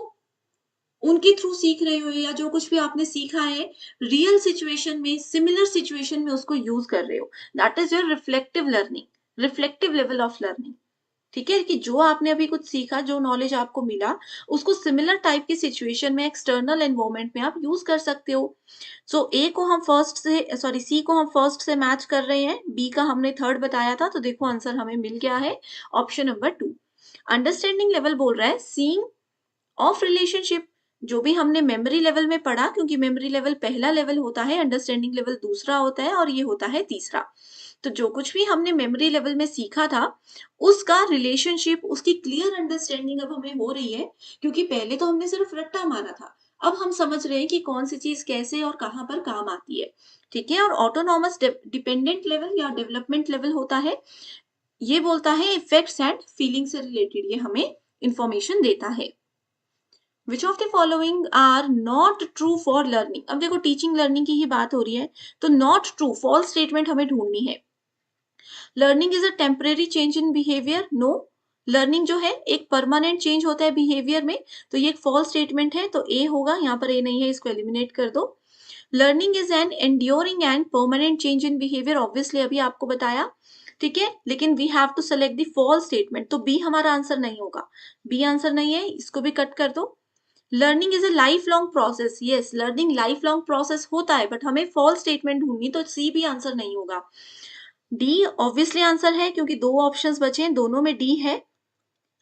उनके थ्रू सीख रहे हो, या जो कुछ भी आपने सीखा है रियल सिचुएशन में, सिमिलर सिचुएशन में उसको यूज कर रहे हो। That is your reflective learning, reflective level of learning. ठीक है, कि जो आपने अभी कुछ सीखा, जो नॉलेज आपको मिला, उसको सिमिलर टाइप की सिचुएशन में, एक्सटर्नल एनवायरनमेंट में आप यूज कर सकते हो। सो ए को हम फर्स्ट से, सॉरी, सी को हम फर्स्ट से मैच कर रहे हैं, बी का हमने थर्ड बताया था, तो देखो आंसर हमें मिल गया है ऑप्शन नंबर 2। अंडरस्टैंडिंग लेवल बोल रहा है सीइंग ऑफ रिलेशनशिप। जो भी हमने मेमोरी लेवल में पढ़ा, क्योंकि मेमोरी लेवल पहला लेवल होता है, अंडरस्टैंडिंग लेवल दूसरा होता है, और ये होता है तीसरा। तो जो कुछ भी हमने मेमोरी लेवल में सीखा था, उसका रिलेशनशिप, उसकी क्लियर अंडरस्टैंडिंग अब हमें हो रही है, क्योंकि पहले तो हमने सिर्फ रट्टा मारा था। अब हम समझ रहे हैं कि कौन सी चीज कैसे और कहाँ पर काम आती है। ठीक है, और ऑटोनॉमस डिपेंडेंट लेवल या डेवलपमेंट लेवल होता है, ये बोलता है इफेक्ट्स एंड फीलिंग से रिलेटेड, ये हमें इंफॉर्मेशन देता है। Which of the following are not true for learning. अब देखो, टीचिंग लर्निंग की ही बात हो रही है, तो नॉट ट्रू, फॉल्स स्टेटमेंट हमें ढूंढनी है। Learning is a temporary change in behaviour, no. Learning जो है एक परमानेंट चेंज होता है बिहेवियर में, तो ये एक फॉल्स स्टेटमेंट है, तो ए होगा। यहाँ पर ए नहीं है, इसको एलिमिनेट कर दो। Learning is an enduring and permanent change in behaviour, obviously अभी आपको बताया। ठीक है, लेकिन we have to select the false statement, तो बी हमारा आंसर नहीं होगा। बी आंसर नहीं है, इसको भी कट कर दो। Learning is a life long process, yes, learning life long process होता है, बट हमें फॉल्स स्टेटमेंट ढूंढनी, तो सी भी आंसर नहीं होगा। डी ऑब्वियसली आंसर है, क्योंकि दो ऑप्शंस बचे हैं, दोनों में डी है।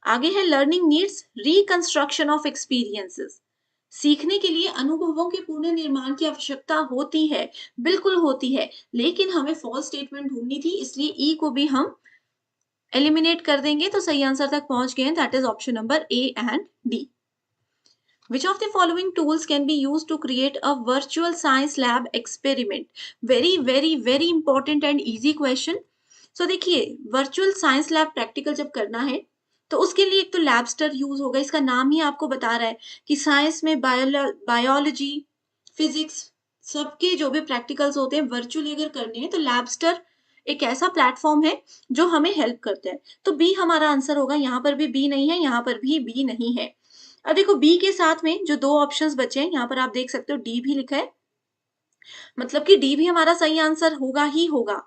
आगे है learning needs reconstruction of experiences. सीखने के लिए अनुभवों के पुनर्निर्माण की आवश्यकता होती है, बिल्कुल होती है, लेकिन हमें फॉल्स स्टेटमेंट ढूंढनी थी, इसलिए ई को भी हम एलिमिनेट कर देंगे, तो सही आंसर तक पहुंच गए हैं, that is option number A and D. Which of the following tools can be used to create a virtual science lab experiment? Very, very, very important and easy question. So देखिए, virtual science lab practical जब करना है, तो उसके लिए एक तो लैबस्टर use होगा। इसका नाम ही आपको बता रहा है कि साइंस में बायोलॉजी, फिजिक्स, सबके जो भी प्रैक्टिकल्स होते हैं वर्चुअली अगर करने हैं, तो लैबस्टर एक ऐसा प्लेटफॉर्म है जो हमें हेल्प करता है। तो बी हमारा आंसर होगा। यहाँ पर भी बी नहीं है, यहाँ पर भी बी नहीं है। अब देखो, बी के साथ में जो दो ऑप्शंस बचे हैं, यहाँ पर आप देख सकते हो डी भी लिखा है, मतलब कि डी भी हमारा सही आंसर होगा ही होगा।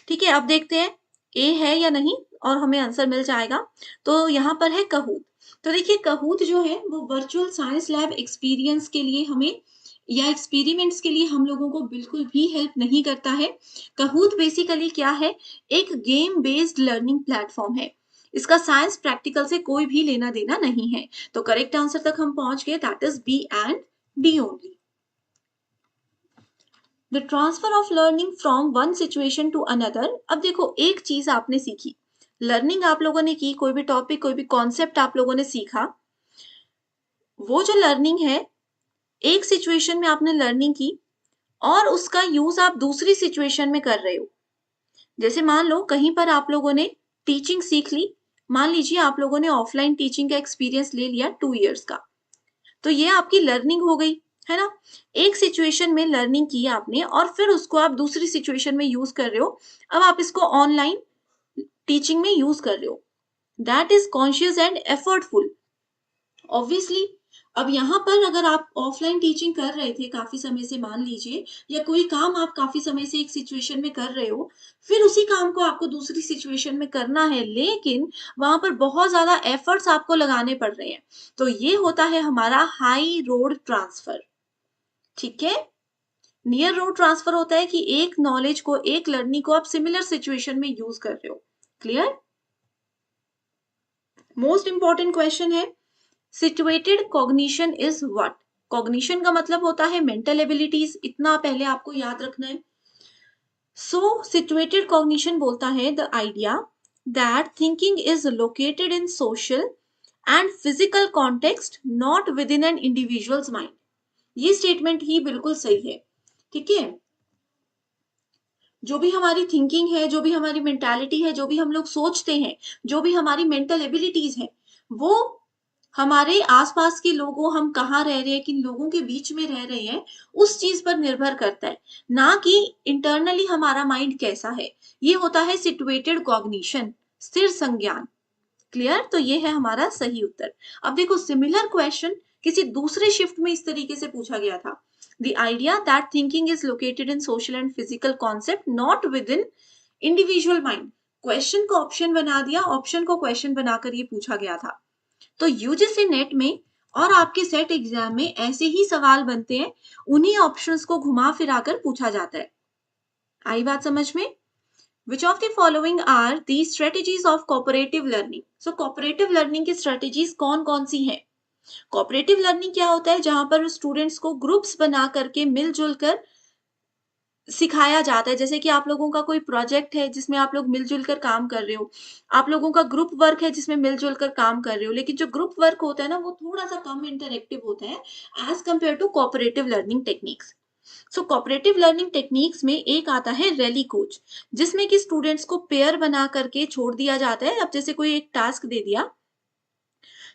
ठीक है, अब देखते हैं ए है या नहीं, और हमें आंसर मिल जाएगा। तो यहाँ पर है कहूत। तो देखिए, कहूत जो है वो वर्चुअल साइंस लैब एक्सपीरियंस के लिए हमें, या एक्सपेरिमेंट्स के लिए हम लोगों को बिल्कुल भी हेल्प नहीं करता है। कहूत बेसिकली क्या है, एक गेम बेस्ड लर्निंग प्लेटफॉर्म है। इसका साइंस प्रैक्टिकल से कोई भी लेना देना नहीं है। तो करेक्ट आंसर तक हम पहुंच गए, that is B and D only. The transfer of learning from one situation to another. अब देखो, एक चीज आपने सीखी, लर्निंग आप लोगों ने की, कोई भी टॉपिक, कोई भी कॉन्सेप्ट आप लोगों ने सीखा, वो जो लर्निंग है, एक सिचुएशन में आपने लर्निंग की और उसका यूज आप दूसरी सिचुएशन में कर रहे हो। जैसे मान लो कहीं पर आप लोगों ने टीचिंग सीख ली, मान लीजिए आप लोगों ने ऑफलाइन टीचिंग का एक्सपीरियंस ले लिया 2 इयर्स का, तो ये आपकी लर्निंग हो गई, है ना? एक सिचुएशन में लर्निंग की आपने और फिर उसको आप दूसरी सिचुएशन में यूज कर रहे हो। अब आप इसको ऑनलाइन टीचिंग में यूज कर रहे हो। That is conscious and effortful. Obviously अब यहाँ पर अगर आप ऑफलाइन टीचिंग कर रहे थे काफी समय से, मान लीजिए, या कोई काम आप काफी समय से एक सिचुएशन में कर रहे हो, फिर उसी काम को आपको दूसरी सिचुएशन में करना है, लेकिन वहां पर बहुत ज्यादा एफर्ट्स आपको लगाने पड़ रहे हैं, तो ये होता है हमारा हाई रोड ट्रांसफर। ठीक है? नियर रोड ट्रांसफर होता है कि एक नॉलेज को, एक लर्निंग को आप सिमिलर सिचुएशन में यूज कर रहे हो। क्लियर? मोस्ट इंपॉर्टेंट क्वेश्चन है, situated cognition is what? Cognition का मतलब होता है मेंटल एबिलिटीज, इतना पहले आपको याद रखना है। सो सिचुएटेड कॉग्निशन बोलता है the idea that thinking is located in social and physical context, not with in an individuals mind. ये स्टेटमेंट ही बिल्कुल सही है। ठीक है? जो भी हमारी थिंकिंग है, जो भी हमारी मेंटालिटी है, जो भी हम लोग सोचते हैं, जो भी हमारी मेंटल एबिलिटीज है, वो हमारे आसपास के लोगों, हम कहाँ रह रहे हैं, किन लोगों के बीच में रह रहे हैं, उस चीज पर निर्भर करता है, ना कि इंटरनली हमारा माइंड कैसा है। ये होता है सिचुएटेड कॉग्निशन, स्थिर संज्ञान। क्लियर? तो ये है हमारा सही उत्तर। अब देखो, सिमिलर क्वेश्चन किसी दूसरे शिफ्ट में इस तरीके से पूछा गया था, the idea that thinking is located in social and physical concept, not with in individual mind. Question को ऑप्शन बना दिया, ऑप्शन को क्वेश्चन बनाकर ये पूछा गया था। तो यूजीसी नेट में और आपके सेट एग्जाम में ऐसे ही सवाल बनते हैं, उन्हीं ऑप्शंस को घुमा फिरा कर पूछा जाता है। आई बात समझ में? Which of the following are the strategies of cooperative learning? So cooperative learning की strategies कौन कौन सी हैं? cooperative learning क्या होता है? जहां पर स्टूडेंट्स को ग्रुप्स बना करके मिलजुल कर सिखाया जाता है। जैसे कि आप लोगों का कोई प्रोजेक्ट है जिसमें आप लोग मिलजुल कर काम कर रहे हो, आप लोगों का ग्रुप वर्क है जिसमें मिलजुल कर काम कर रहे हो, लेकिन जो ग्रुप वर्क होता है ना, वो थोड़ा सा कम इंटरेक्टिव होता है as compare to cooperative learning techniques. So cooperative learning techniques में एक आता है रैली कोच, जिसमें कि स्टूडेंट्स को पेयर बना करके छोड़ दिया जाता है। अब जैसे कोई एक टास्क दे दिया,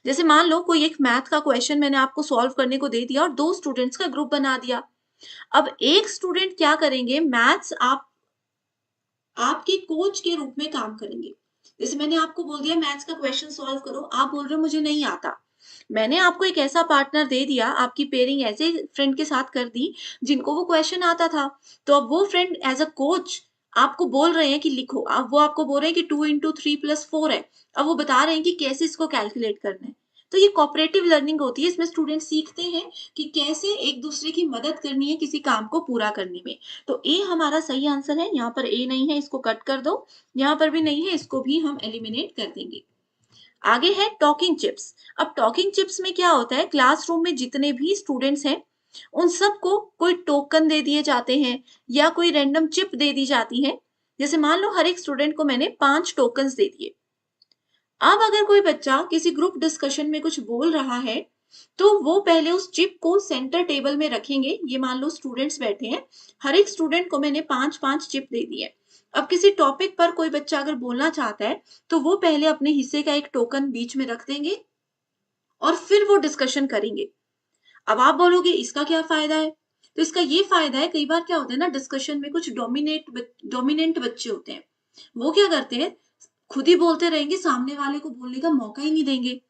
जैसे मान लो कोई एक मैथ का क्वेश्चन मैंने आपको सॉल्व करने को दे दिया और 2 स्टूडेंट्स का ग्रुप बना दिया। अब एक स्टूडेंट क्या करेंगे, मैथ्स आपके कोच के रूप में काम करेंगे। जैसे मैंने आपको बोल दिया मैथ्स का क्वेश्चन सॉल्व करो, आप बोल रहे हो मुझे नहीं आता। मैंने आपको एक ऐसा पार्टनर दे दिया, आपकी पेयरिंग ऐसे फ्रेंड के साथ कर दी जिनको वो क्वेश्चन आता था। तो अब वो फ्रेंड एज अ कोच आपको बोल रहे हैं कि लिखो, अब वो आपको बोल रहे हैं कि 2 into 3 + 4 है। अब वो बता रहे हैं कि कैसे इसको कैलकुलेट करना है। तो ये कोऑपरेटिव लर्निंग होती है, इसमें स्टूडेंट सीखते हैं कि कैसे एक दूसरे की मदद करनी है किसी काम को पूरा करने में। तो ए हमारा सही आंसर है। यहाँ पर ए नहीं है, इसको कट कर दो। यहाँ पर भी नहीं है, इसको भी हम एलिमिनेट कर देंगे। आगे है टॉकिंग चिप्स। अब टॉकिंग चिप्स में क्या होता है, क्लासरूम में जितने भी स्टूडेंट्स हैं उन सबको कोई टोकन दे दिए जाते हैं या कोई रैंडम चिप दे दी जाती है। जैसे मान लो हर एक स्टूडेंट को मैंने 5 टोकन्स दे दिए। अब अगर कोई बच्चा किसी ग्रुप डिस्कशन में कुछ बोल रहा है, तो वो पहले उस चिप को सेंटर टेबल में रखेंगे। ये मान लो स्टूडेंट्स बैठे हैं, हर एक स्टूडेंट को मैंने 5-5 चिप दे दी है। अब किसी टॉपिक पर कोई बच्चा अगर बोलना चाहता है, तो वो पहले अपने हिस्से का एक टोकन बीच में रख देंगे और फिर वो डिस्कशन करेंगे। अब आप बोलोगे इसका क्या फायदा है? तो इसका ये फायदा है, कई बार क्या होता है ना, डिस्कशन में कुछ डोमिनेंट बच्चे होते हैं, वो क्या करते हैं, खुद ही बोलते रहेंगे, सामने वाले को बोलने का मौका ही नहीं देंगे।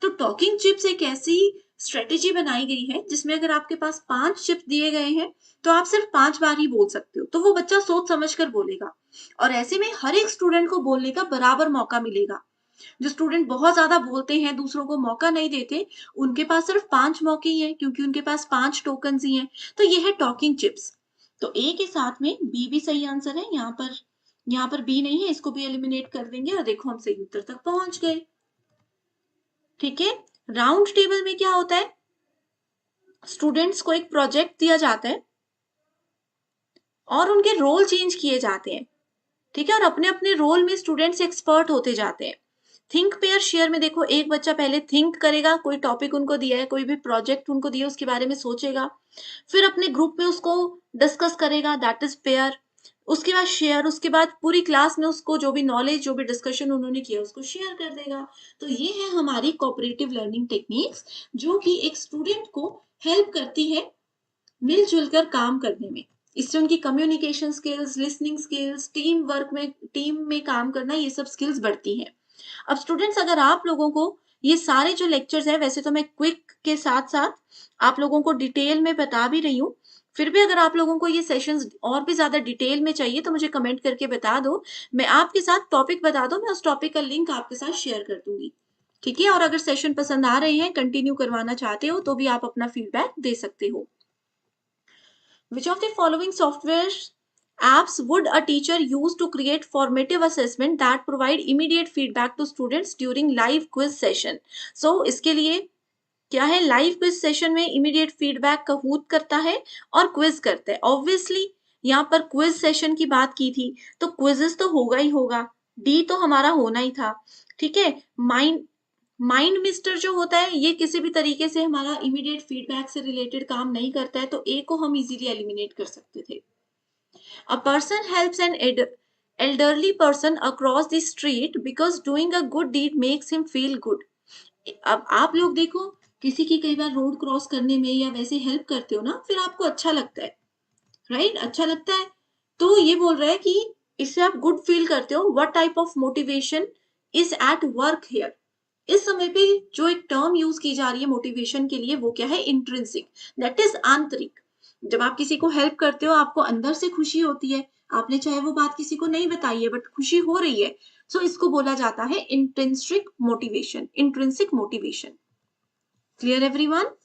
तो टॉकिंग चिप्स एक ऐसी स्ट्रेटेजी बनाई गई है जिसमें अगर आपके पास 5 चिप्स दिए गए हैं, तो आप सिर्फ 5 बार ही बोल सकते हो, तो वो बच्चा सोच समझ कर बोलेगा और ऐसे में हर एक स्टूडेंट को बोलने का बराबर मौका मिलेगा। जो स्टूडेंट बहुत ज्यादा बोलते हैं, दूसरों को मौका नहीं देते, उनके पास सिर्फ 5 मौके ही हैं, क्योंकि उनके पास 5 टोकन ही हैं। तो ये है टॉकिंग चिप्स। तो ए के साथ में बी भी सही आंसर है। यहाँ पर बी नहीं है, इसको भी एलिमिनेट कर देंगे और देखो हम सही उत्तर तक पहुंच गए। ठीक है? राउंड टेबल में क्या होता है, स्टूडेंट्स को एक प्रोजेक्ट दिया जाता है और उनके रोल चेंज किए जाते हैं। ठीक है, और अपने अपने रोल में स्टूडेंट्स एक्सपर्ट होते जाते हैं। थिंक पेयर शेयर में देखो, एक बच्चा पहले थिंक करेगा, कोई टॉपिक उनको दिया है, कोई भी प्रोजेक्ट उनको दिया है, उसके बारे में सोचेगा, फिर अपने ग्रुप में उसको डिस्कस करेगा, दैट इज पेयर। उसके बाद शेयर, उसके बाद पूरी क्लास में उसको जो भी नॉलेज, जो भी डिस्कशन उन्होंने किया उसको शेयर कर देगा। तो ये है हमारी कोऑपरेटिव लर्निंग टेक्निक्स, जो कि एक स्टूडेंट को हेल्प करती है मिलजुल कर काम करने में। इससे उनकी communication skills, listening skills, team में काम करना, ये सब स्किल्स बढ़ती हैं। अब स्टूडेंट्स, अगर आप लोगों को ये सारे जो लेक्चर्स हैं, वैसे तो मैं क्विक के साथ साथ आप लोगों को डिटेल में बता भी रही हूँ, फिर भी अगर आप लोगों को ये सेशंस और भी ज्यादा डिटेल में चाहिए तो मुझे कमेंट करके बता दो, मैं आपके साथ टॉपिक बता दो, मैं उस टॉपिक का लिंक आपके साथ शेयर कर दूंगी। ठीक है, और अगर सेशन पसंद आ रहे हैं, कंटिन्यू करवाना चाहते हो, तो भी आप अपना फीडबैक दे सकते हो। Which of the following software apps would a teacher use to create formative assessment that provide immediate feedback to students during live quiz session? So इसके लिए क्या है, लाइव क्विज सेशन में इमीडिएट फीडबैक काहूत करता है और क्विज करता है। ऑब्वियसली यहाँ पर क्विज सेशन की बात की थी, तो क्विजेस तो होगा ही होगा, डी तो हमारा होना ही था। ठीक है, माइंड मिस्टर जो होता है, ये किसी भी तरीके से हमारा इमीडिएट फीडबैक से रिलेटेड काम नहीं करता है, तो ए को हम इजीली एलिमिनेट कर सकते थे। A person helps an elderly person across the street because doing a good deed makes him feel good. अब आप लोग देखो, किसी की कई बार रोड क्रॉस करने में या वैसे हेल्प करते हो ना, फिर आपको अच्छा लगता है, राइट? अच्छा लगता है। तो ये बोल रहा है कि इससे आप गुड फील करते हो। What type of motivation is at work here? इस समय पे जो एक टर्म यूज की जा रही है मोटिवेशन के लिए, वो क्या है? इंट्रिंसिक, दैट इज आंतरिक। जब आप किसी को हेल्प करते हो, आपको अंदर से खुशी होती है, आपने चाहे वो बात किसी को नहीं बताई है, बट खुशी हो रही है, सो इसको बोला जाता है intrinsic motivation. Intrinsic motivation. Clear everyone?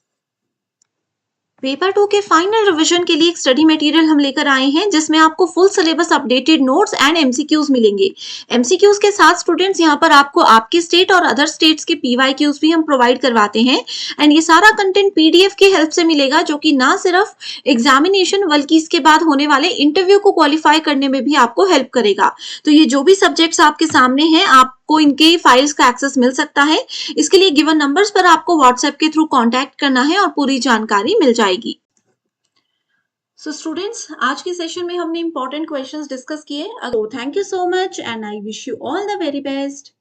Paper 2 के फाइनल रिवीजन के लिए एक स्टडी मटेरियल हम लेकर आए हैं, जिसमें आपको full syllabus, updated notes and MCQs मिलेंगे। एमसीक्यूज के साथ स्टूडेंट्स यहाँ पर आपको आपके स्टेट और अदर स्टेट्स के पीवाईक्यूज भी हम प्रोवाइड करवाते हैं, एंड ये सारा कंटेंट पीडीएफ की हेल्प से मिलेगा, जो कि ना सिर्फ एग्जामिनेशन बल्कि इसके बाद होने वाले इंटरव्यू को क्वालिफाई करने में भी आपको हेल्प करेगा। तो ये जो भी सब्जेक्ट्स आपके सामने हैं, आपको इनके फाइल्स का एक्सेस मिल सकता है। इसके लिए गिवन नंबर्स पर आपको व्हाट्सएप के थ्रू कांटेक्ट करना है और पूरी जानकारी मिल जाएगी। सो स्टूडेंट्स, आज के सेशन में हमने इंपॉर्टेंट क्वेश्चंस डिस्कस किए। Thank you so much and I wish you all the very best.